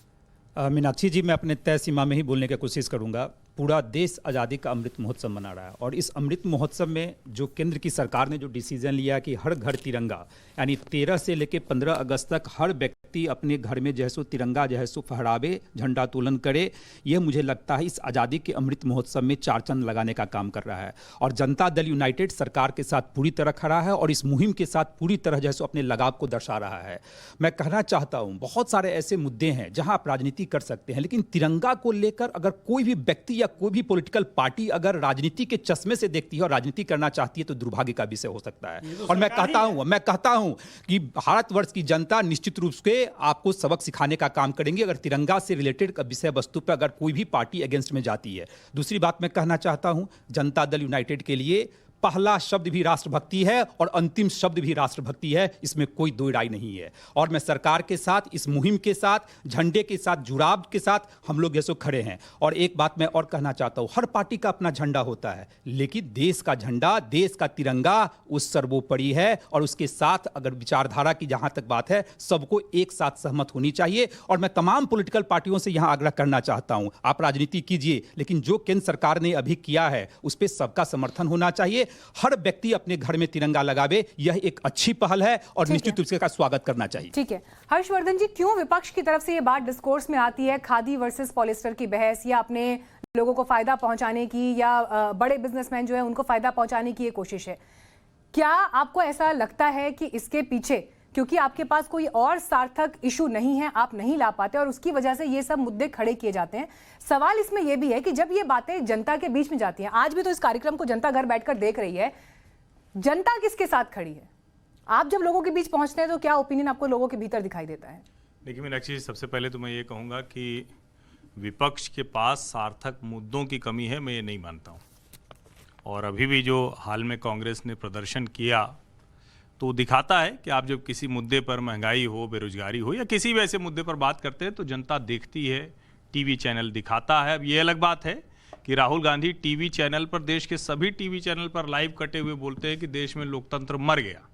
मीनाक्षी जी, मैं अपने तय सीमा में ही बोलने की कोशिश करूंगा। पूरा देश आज़ादी का अमृत महोत्सव मना रहा है, और इस अमृत महोत्सव में जो केंद्र की सरकार ने जो डिसीजन लिया कि हर घर तिरंगा, यानी 13 से लेकर 15 अगस्त तक हर व्यक्ति अपने घर में जो है सो तिरंगा जो है सो फहरावे, झंडा तोलन करे, यह मुझे लगता है इस आज़ादी के अमृत महोत्सव में 4 चांद लगाने का काम कर रहा है। और जनता दल यूनाइटेड सरकार के साथ पूरी तरह खड़ा है और इस मुहिम के साथ पूरी तरह जो है सो अपने लगाव को दर्शा रहा है। मैं कहना चाहता हूँ, बहुत सारे ऐसे मुद्दे हैं जहाँ आप राजनीति कर सकते हैं, लेकिन तिरंगा को लेकर अगर कोई भी व्यक्ति या कोई भी पॉलिटिकल पार्टी अगर राजनीति के चश्मे से देखती है और राजनीति करना चाहती है तो दुर्भाग्य का विषय हो सकता है। और मैं कहता हूं कि भारतवर्ष की जनता निश्चित रूप से आपको सबक सिखाने का काम करेंगे अगर तिरंगा से रिलेटेड विषय वस्तु पर अगर कोई भी पार्टी अगेंस्ट में जाती है। दूसरी बात मैं कहना चाहता हूं, जनता दल यूनाइटेड के लिए पहला शब्द भी राष्ट्रभक्ति है और अंतिम शब्द भी राष्ट्रभक्ति है, इसमें कोई दो राय नहीं है। और मैं सरकार के साथ, इस मुहिम के साथ, झंडे के साथ, जुड़ाव के साथ हम लोग ये सो खड़े हैं। और एक बात मैं और कहना चाहता हूं, हर पार्टी का अपना झंडा होता है, लेकिन देश का झंडा, देश का तिरंगा उस सर्वोपरि है। और उसके साथ अगर विचारधारा की जहां तक बात है, सबको एक साथ सहमत होनी चाहिए। और मैं तमाम पॉलिटिकल पार्टियों से यहां आग्रह करना चाहता हूं, आप राजनीति कीजिए, लेकिन जो केंद्र सरकार ने अभी किया है उस पर सबका समर्थन होना चाहिए। हर व्यक्ति अपने घर में तिरंगा लगावे, यह एक अच्छी पहल है और निश्चित रूप से इसका स्वागत करना चाहिए। ठीक है हर्षवर्धन जी, क्यों विपक्ष की तरफ से यह बात डिस्कोर्स में आती है, खादी वर्सेस पॉलिस्टर की बहस, या अपने लोगों को फायदा पहुंचाने की, या बड़े बिजनेसमैन जो है उनको फायदा पहुंचाने की ये कोशिश है? क्या आपको ऐसा लगता है कि इसके पीछे, क्योंकि आपके पास कोई और सार्थक इशू नहीं है, आप नहीं ला पाते और उसकी वजह से ये सब मुद्दे खड़े किए जाते हैं? सवाल इसमें यह भी है कि जब ये बातें जनता के बीच में जाती हैं, आज भी तो इस कार्यक्रम को जनता घर बैठकर देख रही है, जनता किसके साथ खड़ी है? आप जब लोगों के बीच पहुंचते हैं तो क्या ओपिनियन आपको लोगों के भीतर दिखाई देता है? देखिए मीनाक्षी जी, सबसे पहले तो मैं ये कहूँगा कि विपक्ष के पास सार्थक मुद्दों की कमी है, मैं ये नहीं मानता हूँ। और अभी भी जो हाल में कांग्रेस ने प्रदर्शन किया तो दिखाता है कि आप जब किसी मुद्दे पर, महंगाई हो, बेरोजगारी हो, या किसी भी ऐसे मुद्दे पर बात करते हैं तो जनता देखती है, टीवी चैनल दिखाता है। अब ये अलग बात है कि राहुल गांधी टीवी चैनल पर, देश के सभी टीवी चैनल पर लाइव कटे हुए बोलते हैं कि देश में लोकतंत्र मर गया,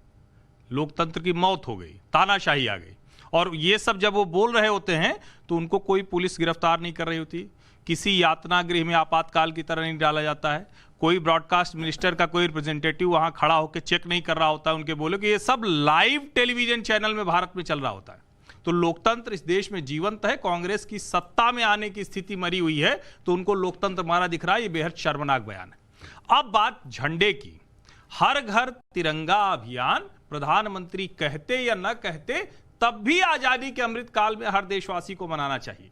लोकतंत्र की मौत हो गई, तानाशाही आ गई। और ये सब जब वो बोल रहे होते हैं तो उनको कोई पुलिस गिरफ्तार नहीं कर रही होती, किसी यातना गृह में आपातकाल की तरह नहीं डाला जाता है, कोई ब्रॉडकास्ट मिनिस्टर का कोई रिप्रेजेंटेटिव वहां खड़ा होकर चेक नहीं कर रहा होता है उनके बोले कि ये सब लाइव टेलीविजन चैनल में भारत में चल रहा होता है। तो लोकतंत्र इस देश में जीवंत है। कांग्रेस की सत्ता में आने की स्थिति मरी हुई है तो उनको लोकतंत्र मारा दिख रहा है, ये बेहद शर्मनाक बयान है। अब बात झंडे की, हर घर तिरंगा अभियान प्रधानमंत्री कहते या न कहते, तब भी आजादी के अमृत काल में हर देशवासी को मनाना चाहिए।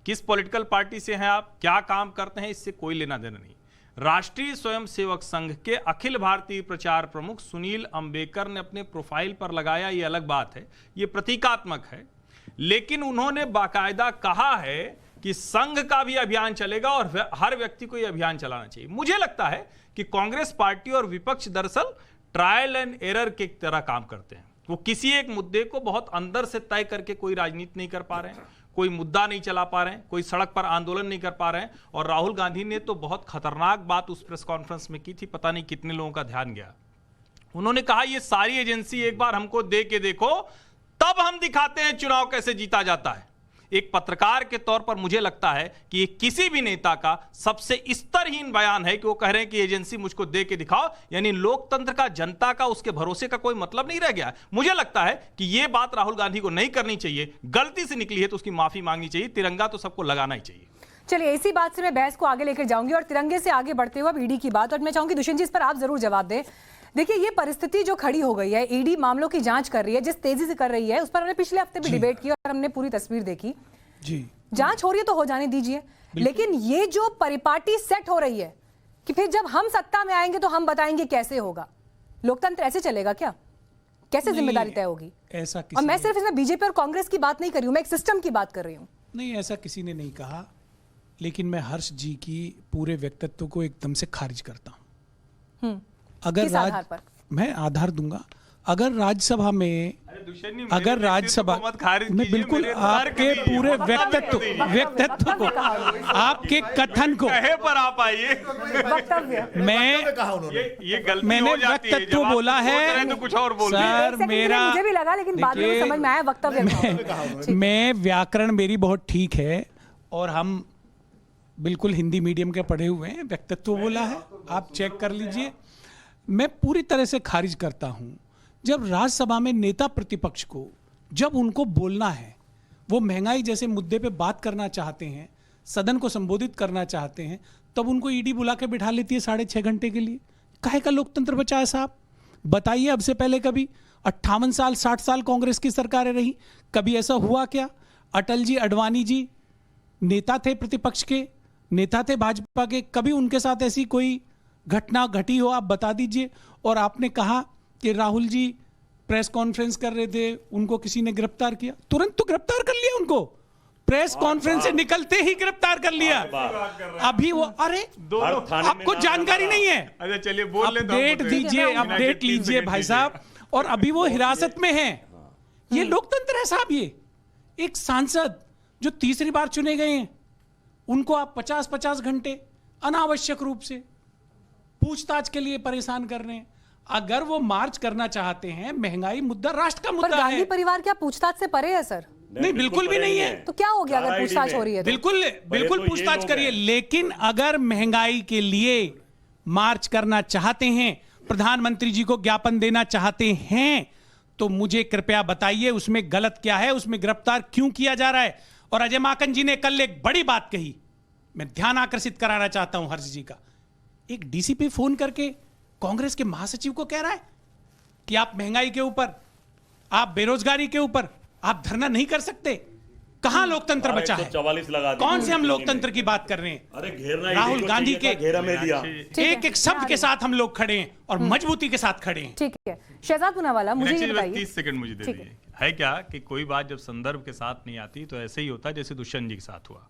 किस पॉलिटिकल पार्टी से हैं आप, क्या काम करते हैं, इससे कोई लेना देना नहीं। राष्ट्रीय स्वयंसेवक संघ के अखिल भारतीय प्रचार प्रमुख सुनील अंबेकर ने अपने प्रोफाइल पर लगाया, ये अलग बात है, ये प्रतीकात्मक है, लेकिन उन्होंने बाकायदा कहा है कि संघ का भी अभियान चलेगा और हर व्यक्ति को यह अभियान चलाना चाहिए। मुझे लगता है कि कांग्रेस पार्टी और विपक्ष दरअसल ट्रायल एंड एरर के तरह काम करते हैं। वो किसी एक मुद्दे को बहुत अंदर से तय करके कोई राजनीति नहीं कर पा रहे हैं, कोई मुद्दा नहीं चला पा रहे हैं, कोई सड़क पर आंदोलन नहीं कर पा रहे हैं। और राहुल गांधी ने तो बहुत खतरनाक बात उस प्रेस कॉन्फ्रेंस में की थी, पता नहीं कितने लोगों का ध्यान गया। उन्होंने कहा ये सारी एजेंसी एक बार हमको दे के देखो, तब हम दिखाते हैं चुनाव कैसे जीता जाता है। एक पत्रकार के तौर पर मुझे लगता है कि ये किसी भी नेता का सबसे स्तरहीन बयान है कि वो कह रहे हैं कि एजेंसी मुझको दे के दिखाओ, यानी लोकतंत्र का, जनता का, उसके भरोसे का कोई मतलब नहीं रह गया है। मुझे लगता है कि ये बात राहुल गांधी को नहीं करनी चाहिए, गलती से निकली है तो उसकी माफी मांगनी चाहिए। तिरंगा तो सबको लगाना ही चाहिए। चलिए, इसी बात से मैं बहस को आगे लेकर जाऊंगी और तिरंगे से आगे बढ़ते हुए अब ईडी की बात, और मैं चाहूंगी दुष्यंत जी इस पर आप जरूर जवाब दें। देखिए, ये परिस्थिति जो खड़ी हो गई है, ईडी मामलों की जांच कर रही है, जिस तेजी से कर रही है, उस पर हमने पिछले हफ्ते भी डिबेट की और हमने पूरी तस्वीर देखी जी। जांच हो रही है तो हो जाने दीजिए, लेकिन ये जो परिपाटी सेट हो रही है कि फिर जब हम सत्ता में आएंगे तो हम बताएंगे कैसे होगा, लोकतंत्र ऐसे चलेगा क्या? कैसे जिम्मेदारी तय होगी? ऐसा और मैं सिर्फ इसमें बीजेपी और कांग्रेस की बात नहीं कर रही हूं, मैं एक सिस्टम की बात कर रही हूं। नहीं, ऐसा किसी ने नहीं कहा, लेकिन मैं हर्ष जी की पूरे व्यक्तित्व को एकदम से खारिज करता हूं। अगर आधार पर? मैं आधार दूंगा। अगर राज्यसभा में, अगर राज्यसभा में बिल्कुल आपके पूरे व्यक्तित्व को, आपके कथन को पर आप आइए, मैंने वक्तव्य बोला है तो कुछ और बोल सर, मेरा मुझे भी लगा, लेकिन बाद में समझ में आया वक्तव्य। मैं व्याकरण मेरी बहुत ठीक है और हम बिल्कुल हिंदी मीडियम के पढ़े हुए हैं। व्यक्तित्व बोला है, आप चेक कर लीजिए। मैं पूरी तरह से खारिज करता हूं जब राज्यसभा में नेता प्रतिपक्ष को, जब उनको बोलना है, वो महंगाई जैसे मुद्दे पे बात करना चाहते हैं, सदन को संबोधित करना चाहते हैं, तब उनको ईडी बुला के बिठा लेती है 6.5 घंटे के लिए। काहे का लोकतंत्र बचा है साहब? बताइए, अब से पहले कभी 58 साल 60 साल कांग्रेस की सरकारें रही, कभी ऐसा हुआ क्या? अटल जी, अडवाणी जी नेता थे, प्रतिपक्ष के नेता थे भाजपा के, कभी उनके साथ ऐसी कोई घटना घटी हो? आप बता दीजिए। और आपने कहा कि राहुल जी प्रेस कॉन्फ्रेंस कर रहे थे, उनको किसी ने गिरफ्तार किया, तुरंत तो गिरफ्तार कर लिया उनको, प्रेस कॉन्फ्रेंस से निकलते ही गिरफ्तार कर लिया। अभी वो, अरे आपको जानकारी नहीं है? अच्छा चलिए, बोल लेते हैं। अपडेट दीजिए, अपडेट लीजिए भाई साहब। और अभी वो हिरासत में हैं। ये लोकतंत्र है साहब। ये एक सांसद जो तीसरी बार चुने गए हैं, उनको आप 50-50 घंटे अनावश्यक रूप से पूछताछ के लिए परेशान कर रहे हैं। अगर वो मार्च करना चाहते हैं, महंगाई मुद्दा राष्ट्र का मुद्दा है। गांधी परिवार क्या पूछताछ से परे है सर? नहीं, बिल्कुल भी नहीं है। तो क्या हो गया अगर पूछताछ हो रही है? बिल्कुल पूछताछ करिए, लेकिन अगर महंगाई के लिए मार्च करना चाहते हैं, प्रधानमंत्री जी को ज्ञापन देना चाहते हैं, तो मुझे कृपया बताइए उसमें गलत क्या है, उसमें गिरफ्तार क्यों किया जा रहा है? और अजय माकन जी ने कल एक बड़ी बात कही, मैं ध्यान आकर्षित कराना चाहता हूं हर्ष जी का। एक डीसीपी फोन करके कांग्रेस के महासचिव को कह रहा है कि आप महंगाई के ऊपर, आप बेरोजगारी के ऊपर आप धरना नहीं कर सकते। कहां लोकतंत्र बचा है? 44 लगा दी। कौन से हम लोकतंत्र की बात कर रहे हैं? अरे घेरना, राहुल गांधी के घेरा में लिया। एक एक शब्द के साथ हम लोग खड़े हैं और मजबूती के साथ खड़े हैं। ठीक है, शहजाद पूनावाला, मुझे ये बताइए। 30 सेकंड मुझे दे दीजिए। है क्या कि कोई बात जब संदर्भ के साथ नहीं आती तो ऐसे ही होता है जैसे दुष्यंत जी के साथ हुआ।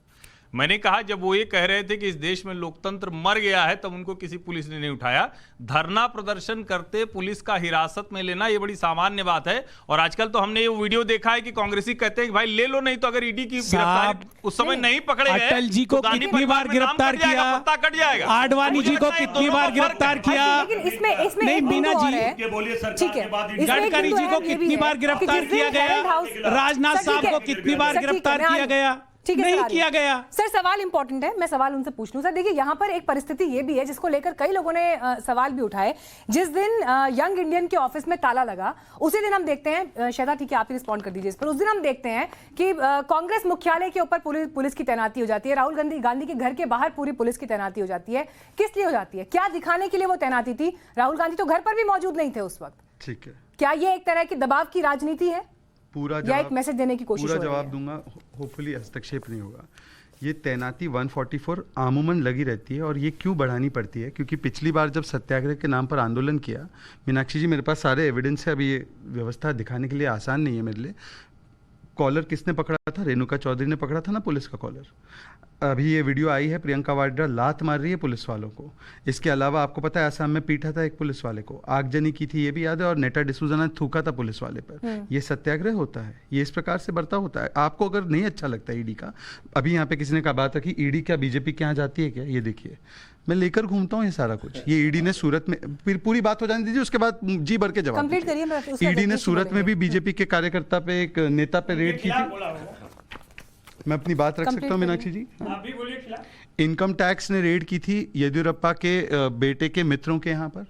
मैंने कहा जब वो ये कह रहे थे कि इस देश में लोकतंत्र मर गया है, तब उनको किसी पुलिस ने नहीं उठाया। धरना प्रदर्शन करते पुलिस का हिरासत में लेना ये बड़ी सामान्य बात है। और आजकल तो हमने ये वीडियो देखा है कि कांग्रेसी कहते हैं कि भाई ले लो, नहीं तो अगर ईडी की गिरफ्तारी उस समय नहीं पकड़े गए, अटल जी को कितनी बार गिरफ्तार किया, पत्ता कट जाएगा। आडवाणी जी को कितनी बार गिरफ्तार किया, नहीं मीना जी, गडकरी जी को कितनी बार गिरफ्तार किया गया, राजनाथ साहब को कितनी बार गिरफ्तार किया गया, नहीं किया गया। सर सवाल इंपॉर्टेंट है, मैं सवाल उनसे पूछ लूं। सर देखिए, यहाँ पर एक परिस्थिति ये भी है जिसको लेकर कई लोगों ने सवाल भी उठाए। जिस दिन यंग इंडियन के ऑफिस में ताला लगा, उसी दिन हम देखते हैं, शहजाद ठीक है आप ही रिस्पॉन्ड कर दीजिए इस पर, उस दिन हम देखते हैं कि कांग्रेस मुख्यालय के ऊपर पुलिस की तैनाती हो जाती है, राहुल गांधी के घर के बाहर पूरी पुलिस की तैनाती हो जाती है। किस लिए हो जाती है? क्या दिखाने के लिए वो तैनाती थी? राहुल गांधी तो घर पर भी मौजूद नहीं थे उस वक्त। ठीक है, क्या ये एक तरह की दबाव की राजनीति है पूरा या एक मैसेज देने की कोशिश? पूरा जवाब दूंगा, होपफुली हस्तक्षेप नहीं होगा। ये तैनाती 144 आमूमन लगी रहती है। और ये क्यों बढ़ानी पड़ती है? क्योंकि पिछली बार जब सत्याग्रह के नाम पर आंदोलन किया, मीनाक्षी जी मेरे पास सारे एविडेंस है, अभी ये व्यवस्था दिखाने के लिए आसान नहीं है मेरे लिए। कॉलर किसने पकड़ा था? रेणुका चौधरी ने पकड़ा था ना पुलिस का कॉलर। अभी ये वीडियो आई है, प्रियंका वाड्रा लात मार रही है पुलिस वालों को। इसके अलावा आपको पता है असम में पीटा था एक पुलिस वाले को, आगजनी की थी, ये भी याद है, और नेटा डिसूजा ने थूका था पुलिस वाले पर। ये सत्याग्रह होता है, ये इस प्रकार से बर्ताव होता है। आपको अगर नहीं अच्छा लगता ईडी का, अभी यहाँ पे किसी ने कहा बात है कि ईडी क्या बीजेपी के यहाँ जाती है क्या? ये देखिए मैं लेकर घूमता हूँ ये सारा कुछ। ये ईडी ने सूरत में, फिर पूरी बात हो जाने दीजिए, उसके बाद जी भर के जवाब दीजिए। ईडी ने सूरत में भी बीजेपी के कार्यकर्ता पे, एक नेता पे रेड की थी। मैं अपनी बात रख सकता हूँ मीनाक्षी जी? इनकम टैक्स ने रेड की थी येदियुरप्पा के बेटे के मित्रों के यहाँ पर।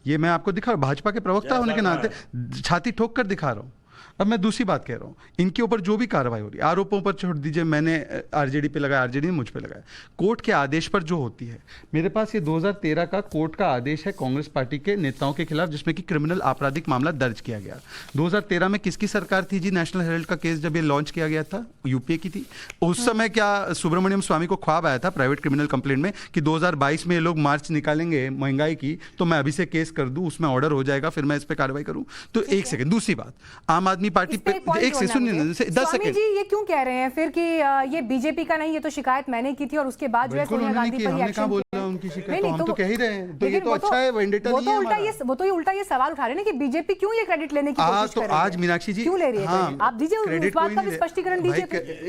ये मैं आपको दिखा रहा हूँ, भाजपा के प्रवक्ता होने के नाते छाती ठोक कर दिखा रहा हूँ। अब मैं दूसरी बात कह रहा हूँ, इनके ऊपर जो भी कार्रवाई हो रही है, आरोपों पर छोड़ दीजिए, मैंने आरजेडी पे लगाया, आरजेडी ने मुझ पे लगाया, कोर्ट के आदेश पर जो होती है, मेरे पास ये 2013 का कोर्ट का आदेश है कांग्रेस पार्टी के नेताओं के खिलाफ, जिसमें कि क्रिमिनल आपराधिक मामला दर्ज किया गया। 2013 में किसकी सरकार थी जी? नेशनल हेराल्ड का केस जब ये लॉन्च किया गया था, यूपीए की थी। उस समय क्या सुब्रमण्यम स्वामी को ख्वाब आया था प्राइवेट क्रिमिनल कंप्लेंट में कि 2022 में ये लोग मार्च निकालेंगे महंगाई की, तो मैं अभी से केस कर दूं, उसमें ऑर्डर हो जाएगा, फिर मैं इस पर कार्रवाई करूं? तो एक सेकंड, दूसरी बात, आम आदमी पार्टी एक से सुनिए 10 सेकंड जी, ये क्यों कह रहे हैं फिर कि ये बीजेपी का नहीं, ये तो शिकायत मैंने की थी और उसके बाद जो है सोनिया गांधी पर हमने कहा बोला उनकी शिकायत, तो हम तो कह ही रहे हैं, तो ये तो अच्छा है, वेंडेटा नहीं है हमारा। वो तो उल्टा ये सवाल उठा रहे हैं कि बीजेपी क्यों ये क्रेडिट लेने की कोशिश कर रही है? आज मीनाक्षी जी क्यों ले रही है? आप दीजिए उस बात का भी स्पष्टीकरण दीजिए।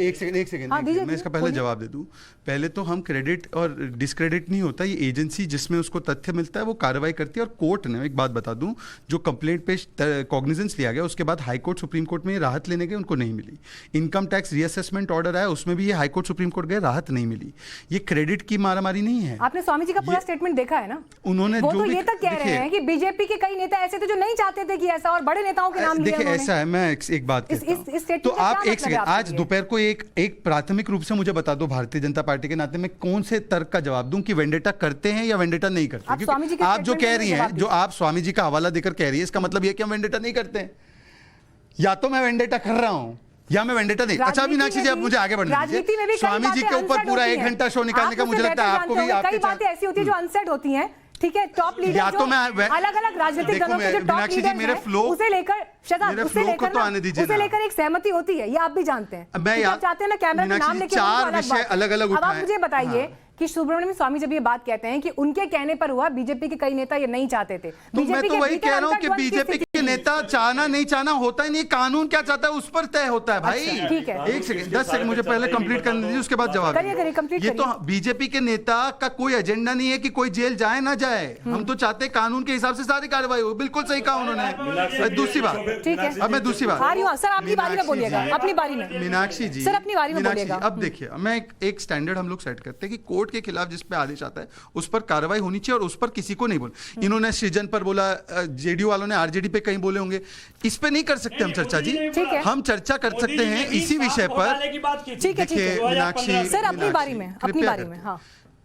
एक सेकंड मैं इसका पहले जवाब दे दूं। पहले तो हम क्रेडिट और डिस्क्रेडिट नहीं होता, ये एजेंसी जिसमें उसको तथ्य मिलता है वो कार्रवाई करती है। और कोर्ट ने, एक बात बता दूं, जो कंप्लेंट पे कॉग्निजेंस लिया गया उसके बाद हाई कोर्ट सुप्रीम कोर्ट में राहत लेने गए, उनको नहीं मिली। इनकम टैक्स रीअसेसमेंट ऑर्डर आया, उसमें भी ये हाई कोर्ट सुप्रीम कोर्ट गए, राहत नहीं मिली। ये क्रेडिट की मारामारी नहीं है। आपने स्वामी जी का पूरा स्टेटमेंट देखा है ना? उन्होंने वो तो ये तक कह रहे हैं कि बीजेपी के कई नेता ऐसे थे जो नहीं चाहते थे कि ऐसा, और बड़े नेताओं के नाम लिए देखिए ऐसा है, मैं एक बात कहता हूं, तो आप एक सेकंड, आज दोपहर को एक प्राथमिक रूप से मुझे बता दो, भारतीय जनता पार्टी के नाते मैं कौन से तर्क का जवाब दूं कि वेंडेटा करते हैं या वेंडेटा नहीं करते? क्योंकि आप जो कह रही हैं, जो आप स्वामी जी का हवाला देकर कह रही है, इसका मतलब ये कि हम वेंडेटा नहीं करते हैं। या तो मैं वेंडेटा कर रहा हूं या मैं वेंडेटा नहीं। अच्छा मीनाक्षी जी, अब मुझे आगे बढ़ना दीजिए। स्वामी जी के ऊपर पूरा 1 घंटा शो निकालने का मुझे लगता है आपको भी, कई बातें ऐसी होती है जो अनसेड होती हैं, ठीक है? टॉप लीडर या तो मैं अलग-अलग राजनीतिक दलों के जो टॉप लीडर हैं, उसे लेकर उसे लेकर एक सहमति होती है, ये आप भी जानते हैं। आप चाहते हैं ना कैमरा में नाम लेके 4 विषय अलग-अलग उठाएं। अब आप मुझे बताइए कि सुब्रमण्यम स्वामी जब ये बात कहते हैं कि उनके कहने पर हुआ, बीजेपी के कई नेता ये नहीं चाहते थे। तो मैं तो वही कह रहा हूं कि बीजेपी के नेता चाहना नहीं चाहना होता ही नहीं, कानून क्या चाहता है उस पर तय होता है भाई। ठीक है, 1 सेकंड 10 सेकंड मुझे पहले कंप्लीट करने दीजिए, उसके बाद जवाब करिए। ये तो बीजेपी के नेता का कोई एजेंडा नहीं है कि कोई जेल जाए ना जाए, हम तो चाहते हैं कानून के हिसाब से सारी कार्रवाई हो। बिल्कुल सही कहा उन्होंने। दूसरी बात, ठीक है, अब मैं दूसरी बात, सर आपकी बारी में बोलिएगा, अपनी बारी में मीनाक्षी जी, सर अपनी बारी में बोलिएगा। अब देखिए, मैं एक स्टैंडर्ड हम लोग सेट करते हैं कि कोर्ट के खिलाफ जिस पे आदेश आता है उस पर कार्रवाई होनी चाहिए और उस पर किसी को नहीं बोल। इन्होंने सृजन पर बोला, जेडीयू वालों ने आरजेडी पे कहीं बोले होंगे, इस पे नहीं कर सकते हम चर्चा जी। हम चर्चा कर सकते हैं इसी विषय पर। देखिए मीनाक्षी, सर अपनी बारी में हाँ।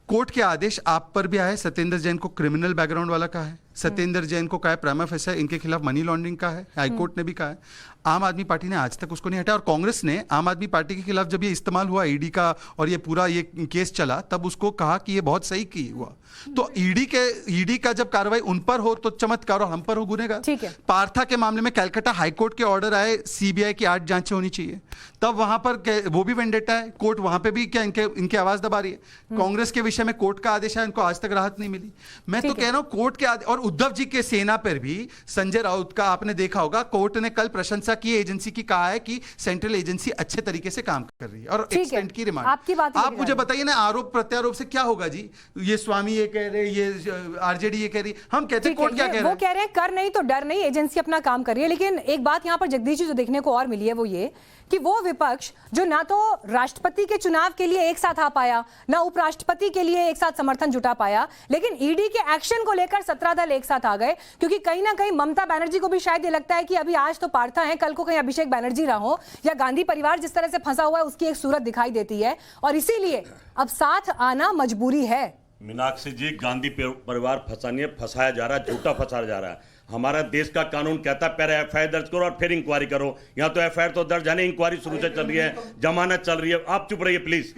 कोर्ट के आदेश आप पर भी आए, सत्येंद्र जैन को क्रिमिनल बैकग्राउंड वाला कहा है, सत्येंद्र जैन को कहा है प्राइमा फेसी इनके खिलाफ मनी लॉन्ड्रिंग का है, हाईकोर्ट ने भी कहा है। आम आदमी पार्टी ने आज तक उसको नहीं हटाया, और कांग्रेस ने आम आदमी पार्टी के खिलाफ जब ये इस्तेमाल हुआ ईडी का और ये पूरा ये केस चला, तब उसको कहा कि ये बहुत सही की हुआ। तो ईडी का जब कार्रवाई उन पर हो तो चमत्कार और हम पर हो गुनेगार। ठीक है। पार्था के मामले में कलकत्ता हाईकोर्ट के ऑर्डर आए, सीबीआई की 8 जांचें होनी चाहिए, तब वहां पर वो भी वेंडेटा है, कोर्ट वहां पे भी क्या इनकी आवाज दबा रही है। कांग्रेस के विषय में कोर्ट का आदेश है, इनको आज तक राहत नहीं मिली। मैं तो कह रहा हूं कोर्ट के आदेश, और उद्धव जी के सेना पर भी संजय राउत का आपने देखा होगा, कोर्ट ने कल प्रशंसा की एजेंसी की, कहा है कि सेंट्रल एजेंसी अच्छे तरीके से काम कर रही है और एक्सटेंड की रिमांड। आप मुझे बताइए ना, आरोप प्रत्यारोप से क्या होगा जी? ये स्वामी ये कह रहे, ये आरजेडी ये कह रही, हम कहते हैं कोर्ट क्या कह रहे हैं? वो कह रहे हैं कर नहीं तो डर नहीं, एजेंसी अपना काम कर रही है। लेकिन एक बात यहां पर जगदीश जी जो देखने को और मिली है वो ये कि वो विपक्ष जो ना तो राष्ट्रपति के चुनाव के लिए एक साथ आ पाया, ना उपराष्ट्रपति के लिए एक साथ समर्थन जुटा पाया, लेकिन ईडी के एक्शन को लेकर 17 दल एक साथ आ गए। क्योंकि कहीं ना कहीं ममता बनर्जी को भी शायद ये लगता है कि अभी आज तो पार्था है, कल को कहीं अभिषेक बनर्जी रहा हो, या गांधी परिवार जिस तरह से फंसा हुआ है उसकी एक सूरत दिखाई देती है, और इसीलिए अब साथ आना मजबूरी है। मीनाक्षी जी, गांधी परिवार फंसाया जा रहा है, झूठा फंसाया जा रहा है। हमारा देश का कानून कहता है पहले एफआईआर दर्ज करो और फिर इंक्वायरी करो। यहाँ तो एफआईआर तो दर्ज है नहीं, इंक्वायरी शुरू से चल रही है, जमानत चल रही है। आप चुप रहिए प्लीज,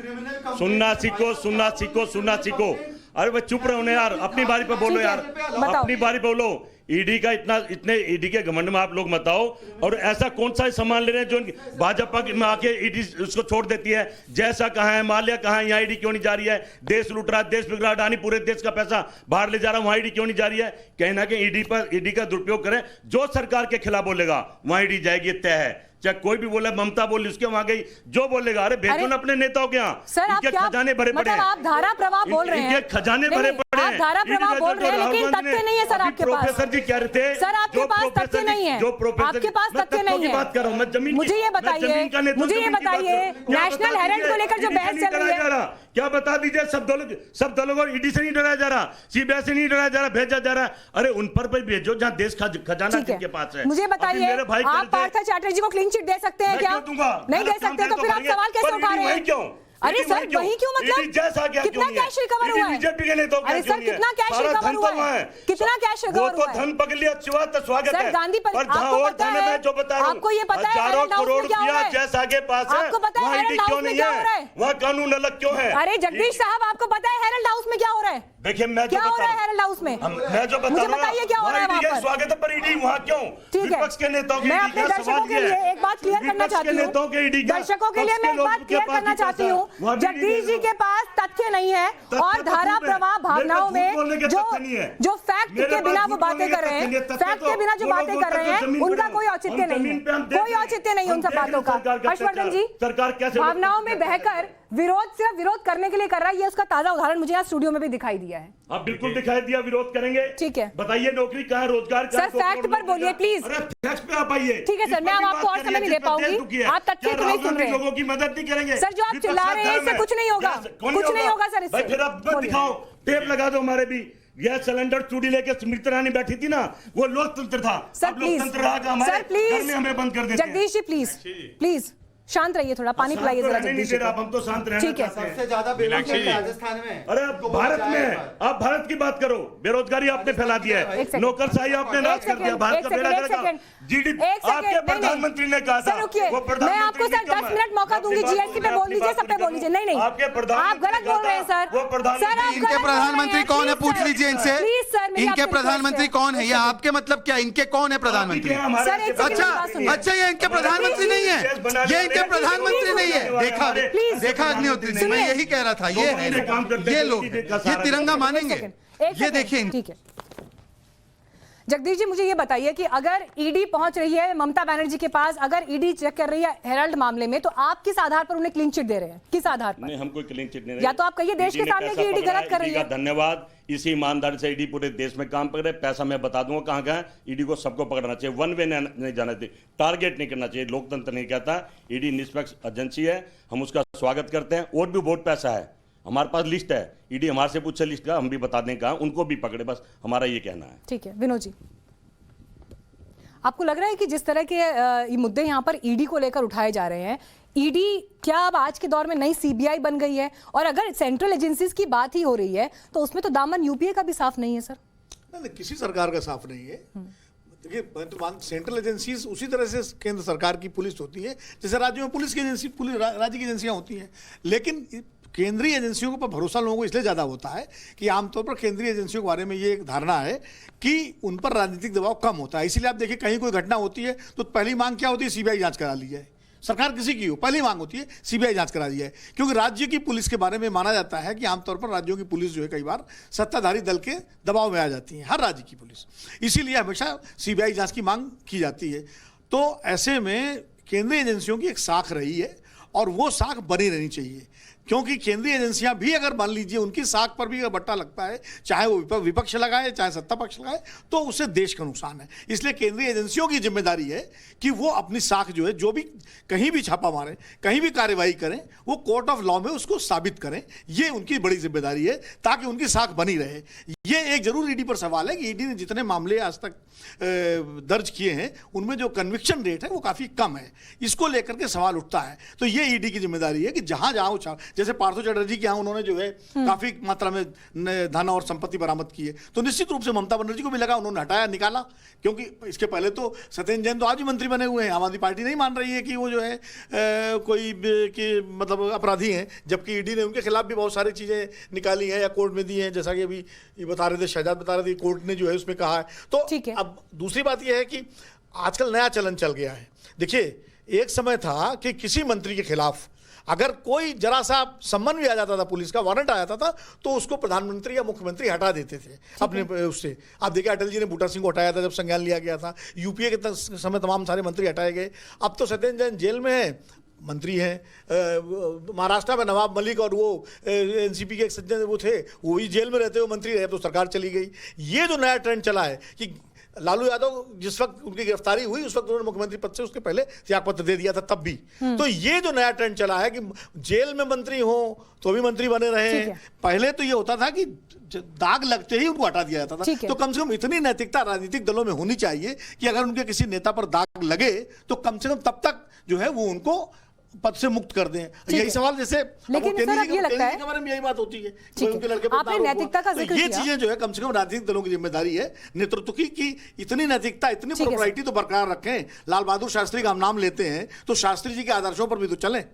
सुनना सीखो। अरे भाई चुप रहो ना यार, अपनी बारी पे बोलो यार, अपनी बारी पे बोलो। ईडी का इतने ईडी के घमंड में आप लोग मत आओ। और ऐसा कौन सा सामान ले रहे हैं जो भाजपा में आके ईडी उसको छोड़ देती है? जैसा कहाँ है, माल्या कहाँ है, यहाँ ईडी क्यों नहीं जा रही है? देश लूट रहा है, देश बिगड़ रहा है, अडानी पूरे देश का पैसा बाहर ले जा रहा है, वहां ईडी क्यों नहीं जा रही है? कहीं ना कहीं ईडी का दुरुपयोग करें। जो सरकार के खिलाफ बोलेगा वहां ईडी जाएगी, तय है। चाहे कोई भी बोले, ममता बोली उसके वहां गई, जो बोलेगा अरे भेजो ना अपने नेताओं के यहाँ। सर, आप क्या खजाने भरे पड़े हैं, आप धारा प्रवाह बोल रहे हैं, खजाने भरे पड़े हैं, आप धारा प्रवाह बोल रहे हैं, लेकिन तथ्य नहीं है सर आपके पास। प्रोफेसर जी कह रहे थे, सर आपके पास तथ्य नहीं है, आपके पास तथ्य नहीं है। बात कर रहा हूं मैं, जमीन मुझे ये बताइए, नेशनल हेराल्ड को लेकर जो बहस चल रही है, क्या बता दीजिए? सब दलों को ईडी से नहीं डराया जा रहा, सीबीआई से नहीं डराया जा रहा, भेजा जा रहा है। अरे उन पर भेजो जहां देश खजाना जिनके पास है। मुझे बताइए, आप पार्थ चैटर्जी को क्लीन चिट दे सकते हैं क्या? नहीं दे सकते, तो फिर आप सवाल कैसे उठा रहे हैं? क्यों? अरे सर वही क्यों, मतलब कितना कैश रिकवर हुआ है? अरे सर कितना कैश रिकवर हुआ है? कितना कैश रिकवर हुआ है? धन पकड़ लिया, स्वागत सर है। गांधी पर आपको पता है, जो बता रहा हूं, आपको ये पता है हजारों करोड़ रुपया जैसा के पास है, आपको पता है हेरल्ड हाउस में क्या हो रहा है? वहाँ कानून अलग क्यों है? अरे जगदीश साहब, आपको पता है हेरल्ड हाउस में क्या हो रहा है? देखिए, मैं क्या हो रहा है हेरल्ड हाउस में? मैं जो बता मुझे बताइए क्या हो रहा है वहाँ पर? स्वागत पर ईडी वहाँ क्यों? ठीक है, विपक्ष के नेताओं के मैं अपने दर्शकों के लिए एक बात क्लियर करना चाहती हूँ, दर्शकों के लिए मैं एक बात क्लियर करना चाहती हूँ, जगदीश जी के पास तथ्य नहीं है और धारा प्रवाह भावनाओं में जो फैक्ट के बिना वो बातें कर रहे हैं, फैक्ट के बिना जो बातें कर रहे हैं, उनका कोई औचित्य नहीं है, कोई औचित्य नहीं उन सब बातों का। हर्षवर्धन जी, भावनाओं में बहकर विरोध सिर्फ विरोध करने के लिए कर रहा है, ये उसका ताजा उदाहरण मुझे यहाँ स्टूडियो में भी दिखाई दिया है। आप बिल्कुल दिखाई दिया, विरोध करेंगे। ठीक है, बताइए नौकरी कहाँ, रोजगार कहाँ? सर फैक्ट पर बोलिए प्लीज। फैक्ट पे आप आइए। ठीक है सर, मैं आपको और समय नहीं दे पाऊंगी, आप तथ्य तो नहीं सुन रहे हैं। लोगों की मदद नहीं करेंगे सर, जो आप चिल्ला रहे हैं इससे कुछ नहीं होगा, कुछ नहीं होगा सर इससे। फिर आप दिखाओ, टेप लगा दो। हमारे भी गैस सिलेंडर चूड़ी लेके स्मृति ईरानी बैठी थी ना, वो लोकतंत्र था। सर प्लीज, सर प्लीज हमें बंद कर देते हैं। जगदीश जी प्लीज प्लीज शांत रहिए, थोड़ा पानी पिलाइए जरा जगदीश जी। हम तो शांत रहना ठीक है। सबसे ज्यादा बेरोजगारी राजस्थान में। अरे भारत में, आप भारत की बात करो, बेरोजगारी आपने फैला दिया है, नौकरशाही आपने नाश कर दिया, भारत का बेड़ा गर्क। जीडीपी आपके प्रधानमंत्री ने कहा था, वो प्रधानमंत्री मैं आपको सर 10 मिनट मौका दूंगी, जीएसटी पे बोल लीजिए, सब पे बोल लीजिए। नहीं आपके आप गलत बोल रहे हैं सर। इनके प्रधानमंत्री कौन है, पूछ लीजिए इनसे। प्लीज सर, इनके प्रधानमंत्री कौन है? ये आपके मतलब क्या, इनके कौन है प्रधानमंत्री? अच्छा, ये इनके प्रधानमंत्री नहीं है, ये इनके प्रधानमंत्री नहीं है। देखा अग्निहोत्री ने, मैं यही कह रहा था, ये लोग ये तिरंगा मानेंगे। ये देखिए। ठीक है जगदीश जी, मुझे ये बताइए कि अगर ईडी पहुंच रही है ममता बनर्जी के पास, अगर ईडी चेक कर रही है हेराल्ड मामले में, तो आप किस आधार पर उन्हें क्लीन चिट दे रहे हैं? किस आधार पर? नहीं, हम कोई क्लीन चिट नहीं, या तो आप कहिए देश के सामने कि ईडी गलत कर रही है। धन्यवाद, इसी ईमानदारी से ईडी पूरे देश में काम पकड़े। पैसा मैं बता दूंगा कहाँ कहाँ। ईडी को सबको पकड़ना चाहिए, वन वे नहीं जाना चाहिए, टारगेट नहीं करना चाहिए। लोकतंत्र नहीं कहता, ईडी निष्पक्ष एजेंसी है, हम उसका स्वागत करते हैं। और भी बहुत पैसा है, हमारे पास लिस्ट है, ईडी हमारे से पूछे लिस्ट का, हम भी बता दें कहाँ, उनको भी पकड़े, बस हमारा ये कहना है। ठीक है विनोद जी, आपको लग रहा है कि जिस तरह के ये मुद्दे यहाँ पर ईडी को लेकर उठाए जा रहे हैं, ईडी क्या अब आज के दौर में नई सीबीआई बन गई है? और अगर सेंट्रल एजेंसीज की बात ही हो रही है, तो उसमें तो दामन यूपीए का भी साफ नहीं है सर। नहीं, किसी सरकार का साफ नहीं है। देखिए, सेंट्रल एजेंसीज उसी तरह से केंद्र सरकार की पुलिस होती है जैसे राज्यों में पुलिस की एजेंसी, राज्य की एजेंसियां होती हैं। लेकिन केंद्रीय एजेंसियों पर भरोसा लोगों को इसलिए ज़्यादा होता है कि आमतौर पर केंद्रीय एजेंसियों के बारे में ये एक धारणा है कि उन पर राजनीतिक दबाव कम होता है। इसीलिए आप देखिए, कहीं कोई घटना होती है तो पहली मांग क्या होती है? सीबीआई जांच करा ली जाए। सरकार किसी की हो, पहली मांग होती है सीबीआई जांच करा दी जाए, क्योंकि राज्य की पुलिस के बारे में माना जाता है कि आमतौर पर राज्यों की पुलिस जो है कई बार सत्ताधारी दल के दबाव में आ जाती है, हर राज्य की पुलिस। इसीलिए हमेशा सीबीआई जांच की मांग की जाती है। तो ऐसे में केंद्रीय एजेंसियों की एक साख रही है और वो साख बनी रहनी चाहिए, क्योंकि केंद्रीय एजेंसियां भी अगर मान लीजिए उनकी साख पर भी अगर बट्टा लगता है, चाहे वो विपक्ष लगाए चाहे सत्ता पक्ष लगाए, तो उससे देश का नुकसान है। इसलिए केंद्रीय एजेंसियों की जिम्मेदारी है कि वो अपनी साख जो है, जो भी कहीं भी छापा मारें, कहीं भी कार्रवाई करें, वो कोर्ट ऑफ लॉ में उसको साबित करें। ये उनकी बड़ी जिम्मेदारी है, ताकि उनकी साख बनी रहे। ये एक जरूर ईडी पर सवाल है कि ईडी ने जितने मामले आज तक दर्ज किए हैं, उनमें जो कन्विक्शन रेट है वो काफ़ी कम है। इसको लेकर के सवाल उठता है। तो ये ईडी की जिम्मेदारी है कि जहाँ जैसे पार्थो चटर्जी के यहाँ उन्होंने जो है काफी मात्रा में धन और संपत्ति बरामद की है, तो निश्चित रूप से ममता बनर्जी को भी लगा, उन्होंने हटाया, निकाला। क्योंकि इसके पहले तो सत्येंद्र जैन तो आज ही मंत्री बने हुए हैं, आम आदमी पार्टी नहीं मान रही है कि वो जो है कोई मतलब अपराधी हैं, जबकि ईडी ने उनके खिलाफ भी बहुत सारी चीजें निकाली हैं या कोर्ट में दी हैं, जैसा कि अभी ये बता रहे थे, शहजाद बता रहे थे, कोर्ट ने जो है उसमें कहा है। तो अब दूसरी बात यह है कि आजकल नया चलन चल गया है। देखिए, एक समय था कि किसी मंत्री के खिलाफ अगर कोई जरा सा सम्मन भी आ जाता था, पुलिस का वारंट आ जाता था, तो उसको प्रधानमंत्री या मुख्यमंत्री हटा देते थे अपने उससे। आप देखिए, अटल जी ने बूटा सिंह को हटाया था जब संज्ञान लिया गया था, यूपीए के समय तमाम सारे मंत्री हटाए गए। अब तो सत्येंद्र जैन जेल में है, मंत्री हैं। महाराष्ट्र में नवाब मलिक और वो एनसीपी के एक सज्जन वो थे, वो ही जेल में रहते हुए मंत्री रहे, तो सरकार चली गई। ये जो नया ट्रेंड चला है कि लालू यादव जिस वक्त उनकी गिरफ्तारी हुई उस वक्त उन्होंने मुख्यमंत्री पद से उसके पहले त्यागपत्र दे दिया था तब भी। तो ये जो नया ट्रेंड चला है कि जेल में मंत्री हो तो भी मंत्री बने रहे हैं। पहले तो ये होता था कि दाग लगते ही उनको हटा दिया जाता था। तो कम से कम इतनी नैतिकता राजनीतिक दलों में होनी चाहिए कि अगर उनके किसी नेता पर दाग लगे तो कम से कम तब तक जो है वो उनको पद से मुक्त कर दें। यही सवाल जैसे लेकिन सर अब ये लगता है के बारे में यही बात होती है कि उनके लड़के पर आपने नैतिकता का जिक्र ये किया। चीजें जो है कम से कम राजनीतिक दलों की जिम्मेदारी है नेतृत्व की कि इतनी नैतिकता, इतनी प्रोप्राइटी तो बरकरार रखें। लाल बहादुर शास्त्री का हम नाम लेते हैं तो शास्त्री जी के आदर्शों पर भी तो चलें।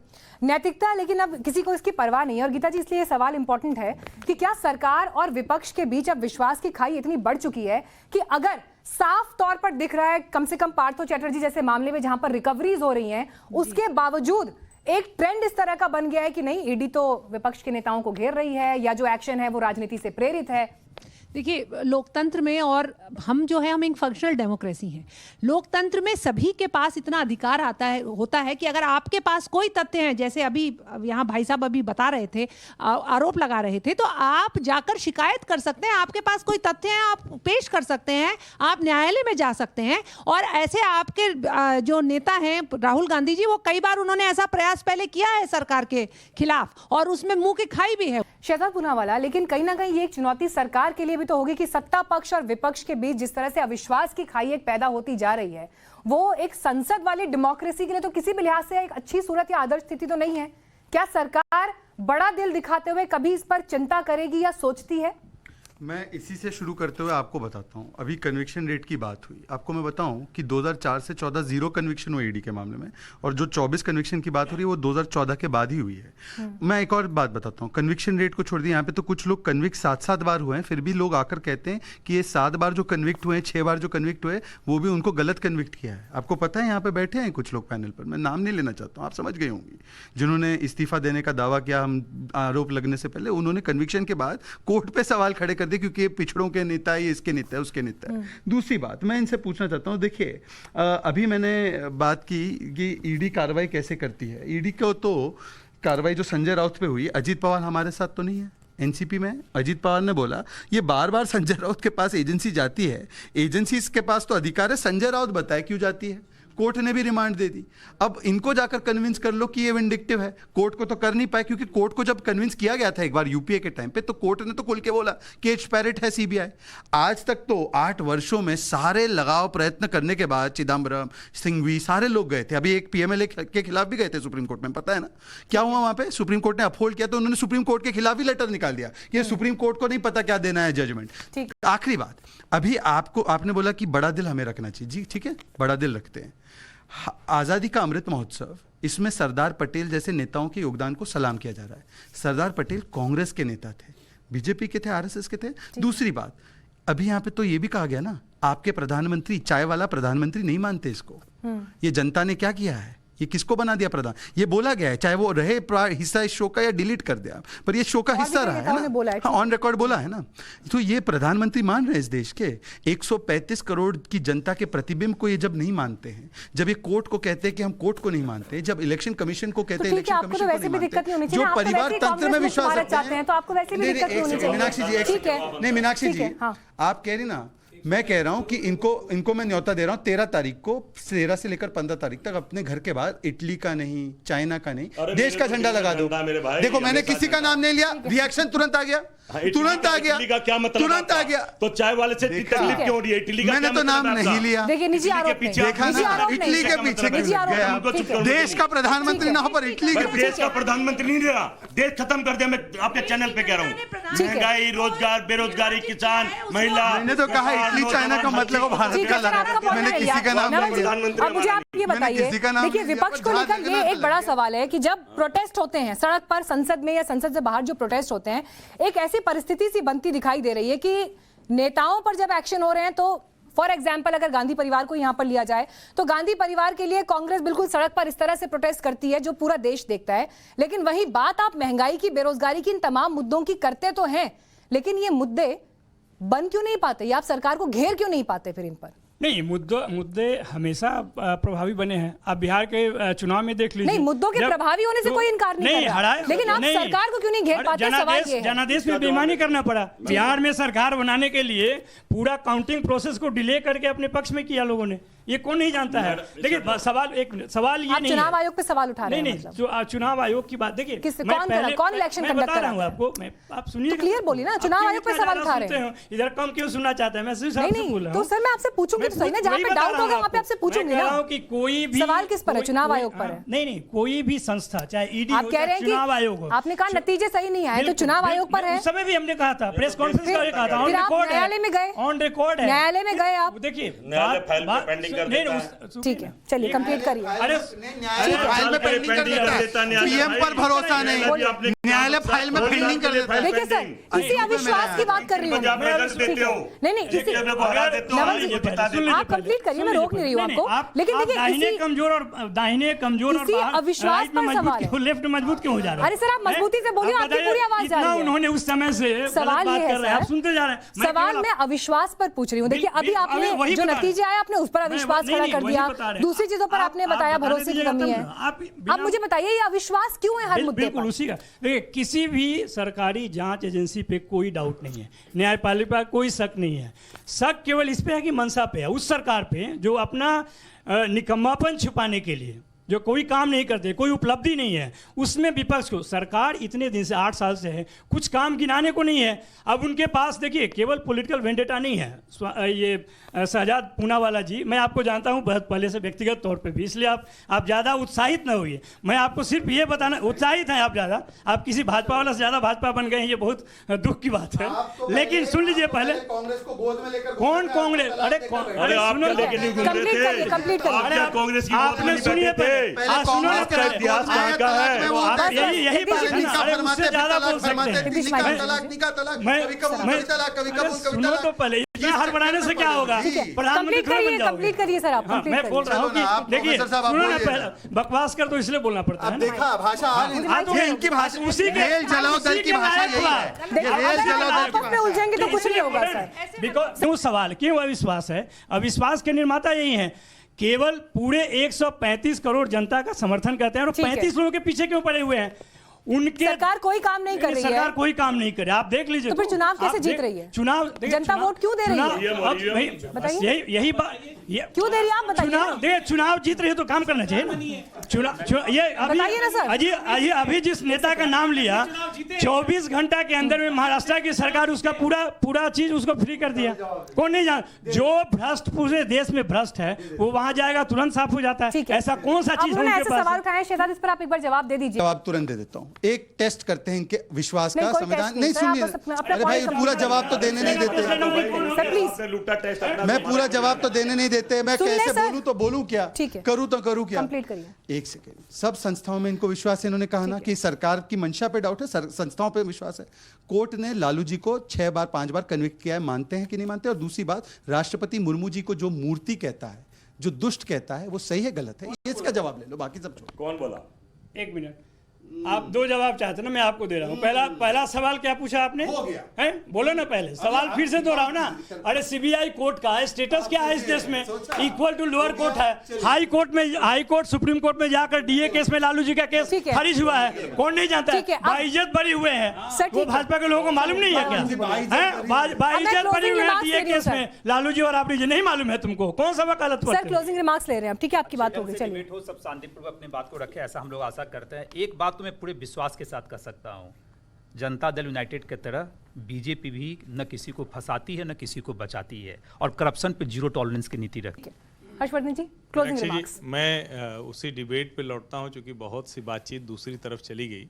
नैतिकता, लेकिन अब किसी को इसकी परवाह नहीं है। और गीता जी, इसलिए सवाल इंपॉर्टेंट है कि क्या सरकार और विपक्ष के बीच अब विश्वास की खाई इतनी बढ़ चुकी है कि अगर साफ तौर पर दिख रहा है, कम से कम पार्थो चैटर्जी जैसे मामले में जहां पर रिकवरीज हो रही हैं, उसके बावजूद एक ट्रेंड इस तरह का बन गया है कि नहीं, ईडी तो विपक्ष के नेताओं को घेर रही है या जो एक्शन है वो राजनीति से प्रेरित है? देखिए, लोकतंत्र में, और हम जो है हम एक फंक्शनल डेमोक्रेसी हैं, लोकतंत्र में सभी के पास इतना अधिकार होता है कि अगर आपके पास कोई तथ्य हैं, जैसे अभी यहाँ भाई साहब अभी बता रहे थे, आरोप लगा रहे थे, तो आप जाकर शिकायत कर सकते हैं। आपके पास कोई तथ्य हैं, आप पेश कर सकते हैं, आप न्यायालय में जा सकते हैं। और ऐसे आपके जो नेता हैं राहुल गांधी जी, वो कई बार उन्होंने ऐसा प्रयास पहले किया है सरकार के खिलाफ, और उसमें मुंह की खाई भी है। शहजाद पूनावाला, लेकिन कहीं ना कहीं ये एक चुनौती सरकार के लिए भी तो होगी कि सत्ता पक्ष और विपक्ष के बीच जिस तरह से अविश्वास की खाई एक पैदा होती जा रही है, वो एक संसद वाली डेमोक्रेसी के लिए तो किसी भी लिहाज से एक अच्छी सूरत या आदर्श स्थिति तो नहीं है। क्या सरकार बड़ा दिल दिखाते हुए कभी इस पर चिंता करेगी या सोचती है? मैं इसी से शुरू करते हुए आपको बताता हूं। अभी कन्विक्शन रेट की बात हुई, आपको मैं बताऊं कि 2004 से 14 जीरो कन्विक्शन हुए ईडी के मामले में, और जो 24 कन्विक्शन की बात हो रही है वो 2014 के बाद ही हुई है। मैं एक और बात बताता हूं, कन्विक्शन रेट को छोड़ दिया, यहाँ पे तो कुछ लोग कन्विक्ट 7-7 बार हुए हैं, फिर भी लोग आकर कहते हैं कि ये 7 बार जो कन्विक्ट हुए, 6 बार जो कन्विक्ट हुए, वो भी उनको गलत कन्विक्ट किया है। आपको पता है, यहाँ पे बैठे हैं कुछ लोग पैनल पर, मैं नाम नहीं लेना चाहता हूँ, आप समझ गए होंगे, जिन्होंने इस्तीफा देने का दावा किया हम आरोप लगने से पहले, उन्होंने कन्विक्शन के बाद कोर्ट पे सवाल खड़े कर दिए क्योंकि पिछड़ों के नेता है, इसके नेता है, उसके नेता है। दूसरी बात मैं इनसे पूछना चाहता हूं, देखिए अभी मैंने बात की कि ईडी कार्रवाई कैसे करती है। ईडी को तो कार्रवाई जो संजय राउत पे हुई, अजीत पवार हमारे साथ तो नहीं है एनसीपी में। अजीत पवार ने बोला ये बार बार संजय राउत के पास एजेंसी जाती है, एजेंसी के पास तो अधिकार है, संजय राउत बताए क्यों जाती है। कोर्ट ने भी रिमांड दे दी। अब इनको जाकर कन्विंस कर लो कि ये विंडिक्टिव है। कोर्ट को तो कर नहीं पाए, क्योंकि कोर्ट को जब कन्विंस किया गया था एक बार यूपीए के टाइम पे, तो कोर्ट ने तो खुल के बोला कि एक्सपैरेट है सीबीआई। आज तक तो 8 वर्षों में सारे लगाव प्रयत्न करने के बाद चिदम्बरम, सिंघवी, सारे लोग गए थे। अभी एक पीएमएलए के खिलाफ भी गए थे सुप्रीम कोर्ट में, पता है ना क्या हुआ वहां पे? सुप्रीम कोर्ट ने अपहोल्ड किया, तो उन्होंने सुप्रीम कोर्ट के खिलाफ ही लेटर निकाल दिया कि सुप्रीम कोर्ट को नहीं पता क्या देना है जजमेंट। आखिरी बात, अभी आपने बोला कि बड़ा दिल हमें रखना चाहिए। जी ठीक है, बड़ा दिल रखते हैं। आज़ादी का अमृत महोत्सव, इसमें सरदार पटेल जैसे नेताओं के योगदान को सलाम किया जा रहा है। सरदार पटेल कांग्रेस के नेता थे, बीजेपी के थे, आरएसएस के थे। दूसरी बात, अभी यहाँ पे तो ये भी कहा गया ना, आपके प्रधानमंत्री, चाय वाला प्रधानमंत्री नहीं मानते इसको। ये जनता ने क्या किया है, ये किसको बना दिया प्रधान, ये बोला गया है, चाहे वो रहे हिस्सा इस शो का या डिलीट कर दिया, पर ये शो का हिस्सा रहा है ना, ऑन रिकॉर्ड बोला है ना। तो ये प्रधानमंत्री मान रहे हैं इस देश के 135 करोड़ की जनता के प्रतिबिंब को, ये जब नहीं मानते हैं, जब ये कोर्ट को कहते हैं कि हम कोर्ट को नहीं मानते, जब इलेक्शन कमिशन को कहते हैं इलेक्शन कमीशन को नहीं मानते, जो परिवार तंत्र में विश्वास रखते हैं, तो आपको वैसे भी दिक्कत नहीं होनी चाहिए। मीनाक्षी जी, नहीं मीनाक्षी जी, आप कह रही ना मैं कह रहा हूं कि इनको मैं न्योता दे रहा हूं 13 तारीख को, 13 से लेकर 15 तारीख तक अपने घर के बाहर इटली का नहीं, चाइना का नहीं, देश का झंडा लगा दो। देखो मैंने किसी का नाम नहीं लिया, रिएक्शन तुरंत आ गया, तुरंत आ गया, इटली का क्या मतलब, तुरंत आ गया। तो चाय वाले से तकलीफ क्यों हो रही है? इटली का मैंने क्या तो मतलब नाम है आपका? नहीं लिया। देखिए निजी आरोप नहीं, देखा निजी ना, आरोप नहीं, इटली के पीछे निजी आरोप गया। नहीं, ठीक है। देश का प्रधानमंत्री ना हो पर इटली के देश का प्रधानमंत्री नहीं रहा, देश खत्म कर दिया। मैं आपके चैनल पे कह रहा हूँ, महंगाई, रोजगार, बेरोजगारी, किसान, महिला। मैंने तो कहा इटली चाइना का मतलब भारत का लगा, मैंने किसी का नाम नहीं लिया। अब मुझे आप ये बताइए, देखिए विपक्ष को लेकर ये एक बड़ा सवाल है कि जब प्रोटेस्ट होते हैं सड़क पर, संसद में या संसद से बाहर जो प्रोटेस्ट होते हैं, एक ऐसी परिस्थिति सी बनती दिखाई दे रही है कि नेताओं पर जब एक्शन हो रहे हैं तो फॉर एग्जाम्पल अगर गांधी परिवार को यहां पर लिया जाए तो गांधी परिवार के लिए कांग्रेस बिल्कुल सड़क पर इस तरह से प्रोटेस्ट करती है जो पूरा देश देखता है, लेकिन वही बात आप महंगाई की, बेरोजगारी की, इन तमाम मुद्दों की करते तो हैं, लेकिन ये मुद्दे बन क्यों नहीं पाते, या आप सरकार को घेर क्यों नहीं पाते फिर इन पर? नहीं, मुद्दे हमेशा प्रभावी बने हैं। आप बिहार के चुनाव में देख लीजिए। नहीं, मुद्दों के प्रभावी होने से कोई इनकार नहीं कर रहा, लेकिन आप सरकार को क्यों नहीं घेर पाते? सवाल ये है। जनादेश में बेईमानी करना पड़ा। बिहार में सरकार बनाने के लिए पूरा काउंटिंग प्रोसेस को डिले करके अपने पक्ष में किया लोगों ने, ये कौन नहीं जानता है। लेकिन सवाल ये नहीं, चुनाव आयोग पे सवाल उठा रहे हैं। नहीं, चुनाव आयोग की बात देखिए, कौन इलेक्शन कंडक्ट कर रहा है आपको, आप सुनिए, क्लियर बोलिए ना, चुनाव आयोग पे सवाल उठा रहे हैं। इधर कम क्यों सुनना चाहते हैं? मैं नहीं, तो सर मैं आपसे पूछूंगी तो सही ना, जहाँ पे डाउट होगा वहाँ पे आपसे पूछूंगी ना कि कोई भी सवाल किस पर है, चुनाव आयोग पर है। नहीं, कोई भी संस्था, चाहे ईडी आप कह रहे हैं चुनाव आयोग, आपने कहा नतीजे सही नहीं आए तो चुनाव आयोग पर है। उस समय भी हमने कहा था, प्रेस कॉन्फ्रेंस में कहा था, न्यायालय में गए, ऑन रिकॉर्ड है, न्यायालय में गए आप, देखिए ठीक है, चलिए कंप्लीट करिए। अरे फाइल में पेंडिंग कर देता है, पीएम पर भरोसा नहीं, न्यायालय फाइल में पेंडिंग कर देता है। देखिए सर, इसी अविश्वास की बात कर रही हूँ। नहीं, आप कंप्लीट करिए, मैं रोक नहीं रही हूँ आपको, लेकिन देखिए दाहिने कमजोर और अविश्वास पर सवाल है, लेफ्ट मजबूत क्यों हो जा रहा है? अरे सर आप मजबूती से बोलिए, आपकी पूरी आवाज जा रही है। उन्होंने उस समय से सवाल ये है, आप सुनते जा रहे हैं। सवाल मैं अविश्वास पर पूछ रही हूँ। देखिए अभी आपने जो नतीजे आए आपने उस पर अविश्वास खड़ा कर दिया, दूसरी चीजों पर आपने बताया भरोसे की कमी है। आप मुझे बताइए ये अविश्वास क्यों है हर मुद्दे पर? बिल्कुल उसी का, देखिए किसी भी सरकारी जांच एजेंसी पे कोई डाउट नहीं है, न्यायपालिका पर कोई शक नहीं है, शक केवल इस पे है कि मनसा पे है, उस सरकार पे जो अपना निकम्मापन छुपाने के लिए जो कोई काम नहीं करते, कोई उपलब्धि नहीं है, उसमें विपक्ष को, सरकार इतने दिन से 8 साल से है, कुछ काम गिनाने को नहीं है। अब उनके पास देखिए केवल पॉलिटिकल वेंडेटा नहीं है। ये शहजाद पूनावाला जी, मैं आपको जानता हूं बहुत पहले से व्यक्तिगत तौर पे भी, इसलिए आप ज़्यादा उत्साहित ना होइए। मैं आपको सिर्फ ये बताना, उत्साहित हैं आप ज़्यादा, आप किसी भाजपा वाला से ज़्यादा भाजपा बन गए हैं, ये बहुत दुख की बात है। लेकिन सुन लीजिए पहले, कांग्रेस को गोद में लेकर कौन कांग्रेस, अरे आपने सुनिए पहले, कांग्रेस का इतिहास कहाँ का है? यही बात है ना, उससे ज्यादा बोल सकते हैं। सुनो तो पहले, इतना हड़बड़ाने से क्या होगा? प्रधानमंत्री थोड़ा बन जाओगे। कंप्लीट करिए सर, आप मैं बोल रहा हूँ कि देखिए, सुनो ना, पहले बकवास कर तो इसलिए बोलना पड़ता है। देखा भाषा, ये इनकी भाषा, उसी के रेल जलाओ दल की भाषा यही है। रेल जलाओ दल आपस में उलझेंगे तो कुछ नहीं होगा सर। क्यों सवाल, क्यों अविश्वास है? अविश्वास के निर्माता यही है, केवल पूरे 135 करोड़ जनता का समर्थन करते हैं और 35 लोगों के पीछे क्यों पड़े हुए हैं? उनके सरकार कोई काम नहीं कर रही है, सरकार कोई काम नहीं कर रही, आप देख लीजिए। तो फिर चुनाव कैसे जीत रही है? चुनाव जनता वोट क्यों दे रही है? बताइए, यही बात क्यों दे रही है आप बताइए। चुनाव जीत रही है तो काम करना चाहिए ना। चुनाव ये बताइए ना सर। अभी जिस नेता का नाम लिया, 24 घंटा के अंदर में महाराष्ट्र की सरकार उसका पूरा चीज उसको फ्री कर दिया। कौन नहीं जान, जो भ्रष्ट पूरे देश में भ्रष्ट है वो वहां जाएगा तुरंत साफ हो जाता है। ऐसा कौन सा चीज है? सवाल उठाए शहजाद, इस पर आप एक बार जवाब दे दीजिए। जवाब तुरंत दे देता हूँ। एक टेस्ट करते हैं इनके विश्वास का, संविधान नहीं, सुनिए, अरे भाई पूरा जवाब तो देने नहीं देते, मैं पूरा जवाब तो देने नहीं देते, मैं कैसे बोलूं तो बोलूं क्या, करूं तो करूं क्या? कंप्लीट करिए। एक सेकेंड, सब संस्थाओं में इनको विश्वास है, इन्होंने कहा ना कि सरकार की मंशा पे डाउट है, संस्थाओं पे विश्वास है। कोर्ट ने लालू जी को 6 बार 5 बार कन्विक्ट किया है, मानते हैं कि नहीं मानते? और दूसरी बात, राष्ट्रपति मुर्मू जी को जो मूर्ति कहता है, जो दुष्ट कहता है, वो सही है गलत है? इसका जवाब ले लो, बाकी सब छोड़ो। कौन बोला? एक मिनट, आप दो जवाब चाहते ना, मैं आपको दे रहा हूँ। पहला सवाल क्या पूछा आपने? हो गया। हैं? बोलो ना पहले सवाल, फिर से दोहराओ ना। अरे सीबीआई कोर्ट का है स्टेटस क्या है इस देश में? इक्वल टू लोअर कोर्ट है। हाई कोर्ट सुप्रीम कोर्ट में जाकर डीए केस में लालू जी का केस खारिज हुआ है, कौन नहीं जानता है? बाइज्जत बरी हुए हैं, वो भाजपा के लोगों को मालूम नहीं है क्या? बाइज्जत बरी हुए हैं डीए केस में लालू जी और आप जी, नहीं मालूम है तुमको? कौन सा वकालत सर क्लोजिंग रिमार्क्स ले रहे हैं आप, ठीक है? आपकी बात होगी, चलिए। सब शांतिपूर्वक अपनी बात को रखे, ऐसा हम लोग आशा करते हैं। एक बात तो मैं पूरे विश्वास के साथ कर सकता हूं, जनता दल यूनाइटेड की तरह बीजेपी भी न किसी को फंसाती है न किसी को बचाती है, और करप्शन पे जीरो टॉलरेंस की नीति रखती है। हर्षवर्धन जी, क्लोजिंग रिमार्क्स। मैं उसी डिबेट पे लौटता हूं, क्योंकि बहुत सी बातचीत दूसरी तरफ चली गई।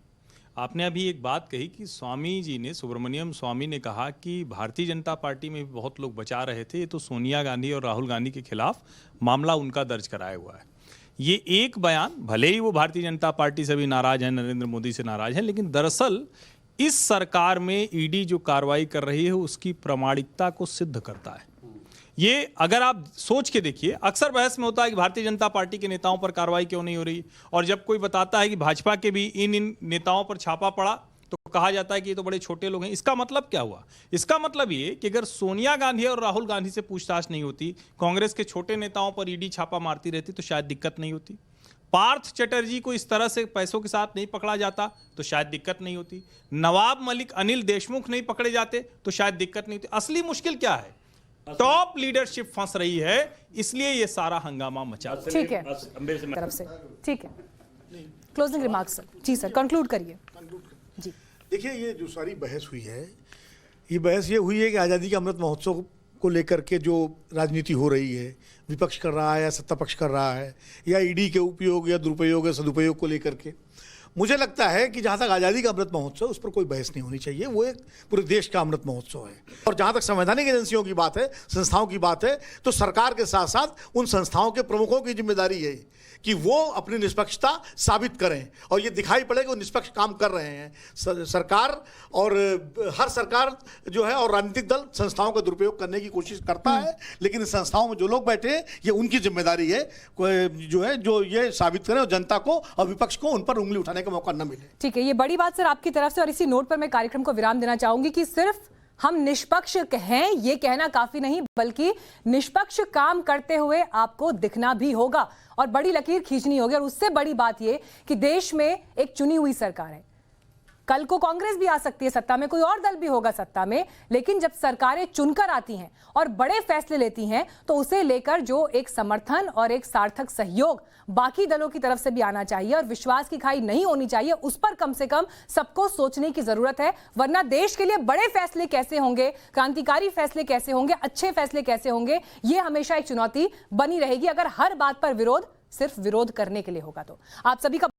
आपने अभी एक बात कही कि स्वामी जी ने, सुब्रमण्यम स्वामी ने कहा कि भारतीय जनता पार्टी में भी बहुत लोग बचा रहे थे, ये तो सोनिया गांधी और राहुल गांधी के खिलाफ मामला उनका दर्ज कराया हुआ है। ये एक बयान, भले ही वो भारतीय जनता पार्टी से भी नाराज है, नरेंद्र मोदी से नाराज है, लेकिन दरअसल इस सरकार में ईडी जो कार्रवाई कर रही है उसकी प्रामाणिकता को सिद्ध करता है। ये अगर आप सोच के देखिए, अक्सर बहस में होता है कि भारतीय जनता पार्टी के नेताओं पर कार्रवाई क्यों नहीं हो रही, और जब कोई बताता है कि भाजपा के भी इन नेताओं पर छापा पड़ा तो कहा जाता है कि ये तो बड़े छोटे लोग हैं। इसका मतलब क्या हुआ? इसका मतलब ये कि अगर सोनिया गांधी और राहुल गांधी से पूछताछ नहीं होती, कांग्रेस के छोटे नेताओं पर ईडी छापा मारती रहती, तो शायद दिक्कत नहीं होती। पार्थ चटर्जी को इस तरह से पैसों के साथ नहीं पकड़ा जाता तो शायद दिक्कत नहीं होती। नवाब मलिक, अनिल देशमुख नहीं पकड़े जाते तो शायद दिक्कत नहीं होती। असली मुश्किल क्या है? टॉप लीडरशिप फंस रही है, इसलिए ये सारा हंगामा मचा। ठीक है, तरफ से ठीक है। Closing remarks sir. जी सर, कंक्लूड करिए। जी देखिए, ये जो सारी बहस हुई है, ये बहस ये हुई है कि आज़ादी के अमृत महोत्सव को लेकर के जो राजनीति हो रही है, विपक्ष कर रहा है या सत्ता पक्ष कर रहा है, या ईडी के उपयोग या दुरुपयोग या सदुपयोग को लेकर के, मुझे लगता है कि जहाँ तक आज़ादी का अमृत महोत्सव, उस पर कोई बहस नहीं होनी चाहिए। वो एक पूरे देश का अमृत महोत्सव है। और जहाँ तक संवैधानिक एजेंसियों की बात है, संस्थाओं की बात है, तो सरकार के साथ साथ उन संस्थाओं के प्रमुखों की जिम्मेदारी है कि वो अपनी निष्पक्षता साबित करें, और ये दिखाई पड़े कि वो निष्पक्ष काम कर रहे हैं। सरकार और हर सरकार जो है और राजनीतिक दल संस्थाओं का दुरुपयोग करने की कोशिश करता है, लेकिन इस संस्थाओं में जो लोग बैठे हैं, ये उनकी जिम्मेदारी है जो है जो ये साबित करें और जनता को और विपक्ष को उन पर उंगली उठाने का मौका न मिले। ठीक है, ये बड़ी बात सर आपकी तरफ से। और इसी नोट पर मैं कार्यक्रम को विराम देना चाहूंगी कि सिर्फ हम निष्पक्ष हैं ये कहना काफी नहीं, बल्कि निष्पक्ष काम करते हुए आपको दिखना भी होगा और बड़ी लकीर खींचनी होगी। और उससे बड़ी बात ये कि देश में एक चुनी हुई सरकार है। कल को कांग्रेस भी आ सकती है सत्ता में, कोई और दल भी होगा सत्ता में, लेकिन जब सरकारें चुनकर आती हैं और बड़े फैसले लेती हैं तो उसे लेकर जो एक समर्थन और एक सार्थक सहयोग बाकी दलों की तरफ से भी आना चाहिए और विश्वास की खाई नहीं होनी चाहिए। उस पर कम से कम सबको सोचने की जरूरत है, वरना देश के लिए बड़े फैसले कैसे होंगे, क्रांतिकारी फैसले कैसे होंगे, अच्छे फैसले कैसे होंगे, ये हमेशा एक चुनौती बनी रहेगी अगर हर बात पर विरोध सिर्फ विरोध करने के लिए होगा। तो आप सभी का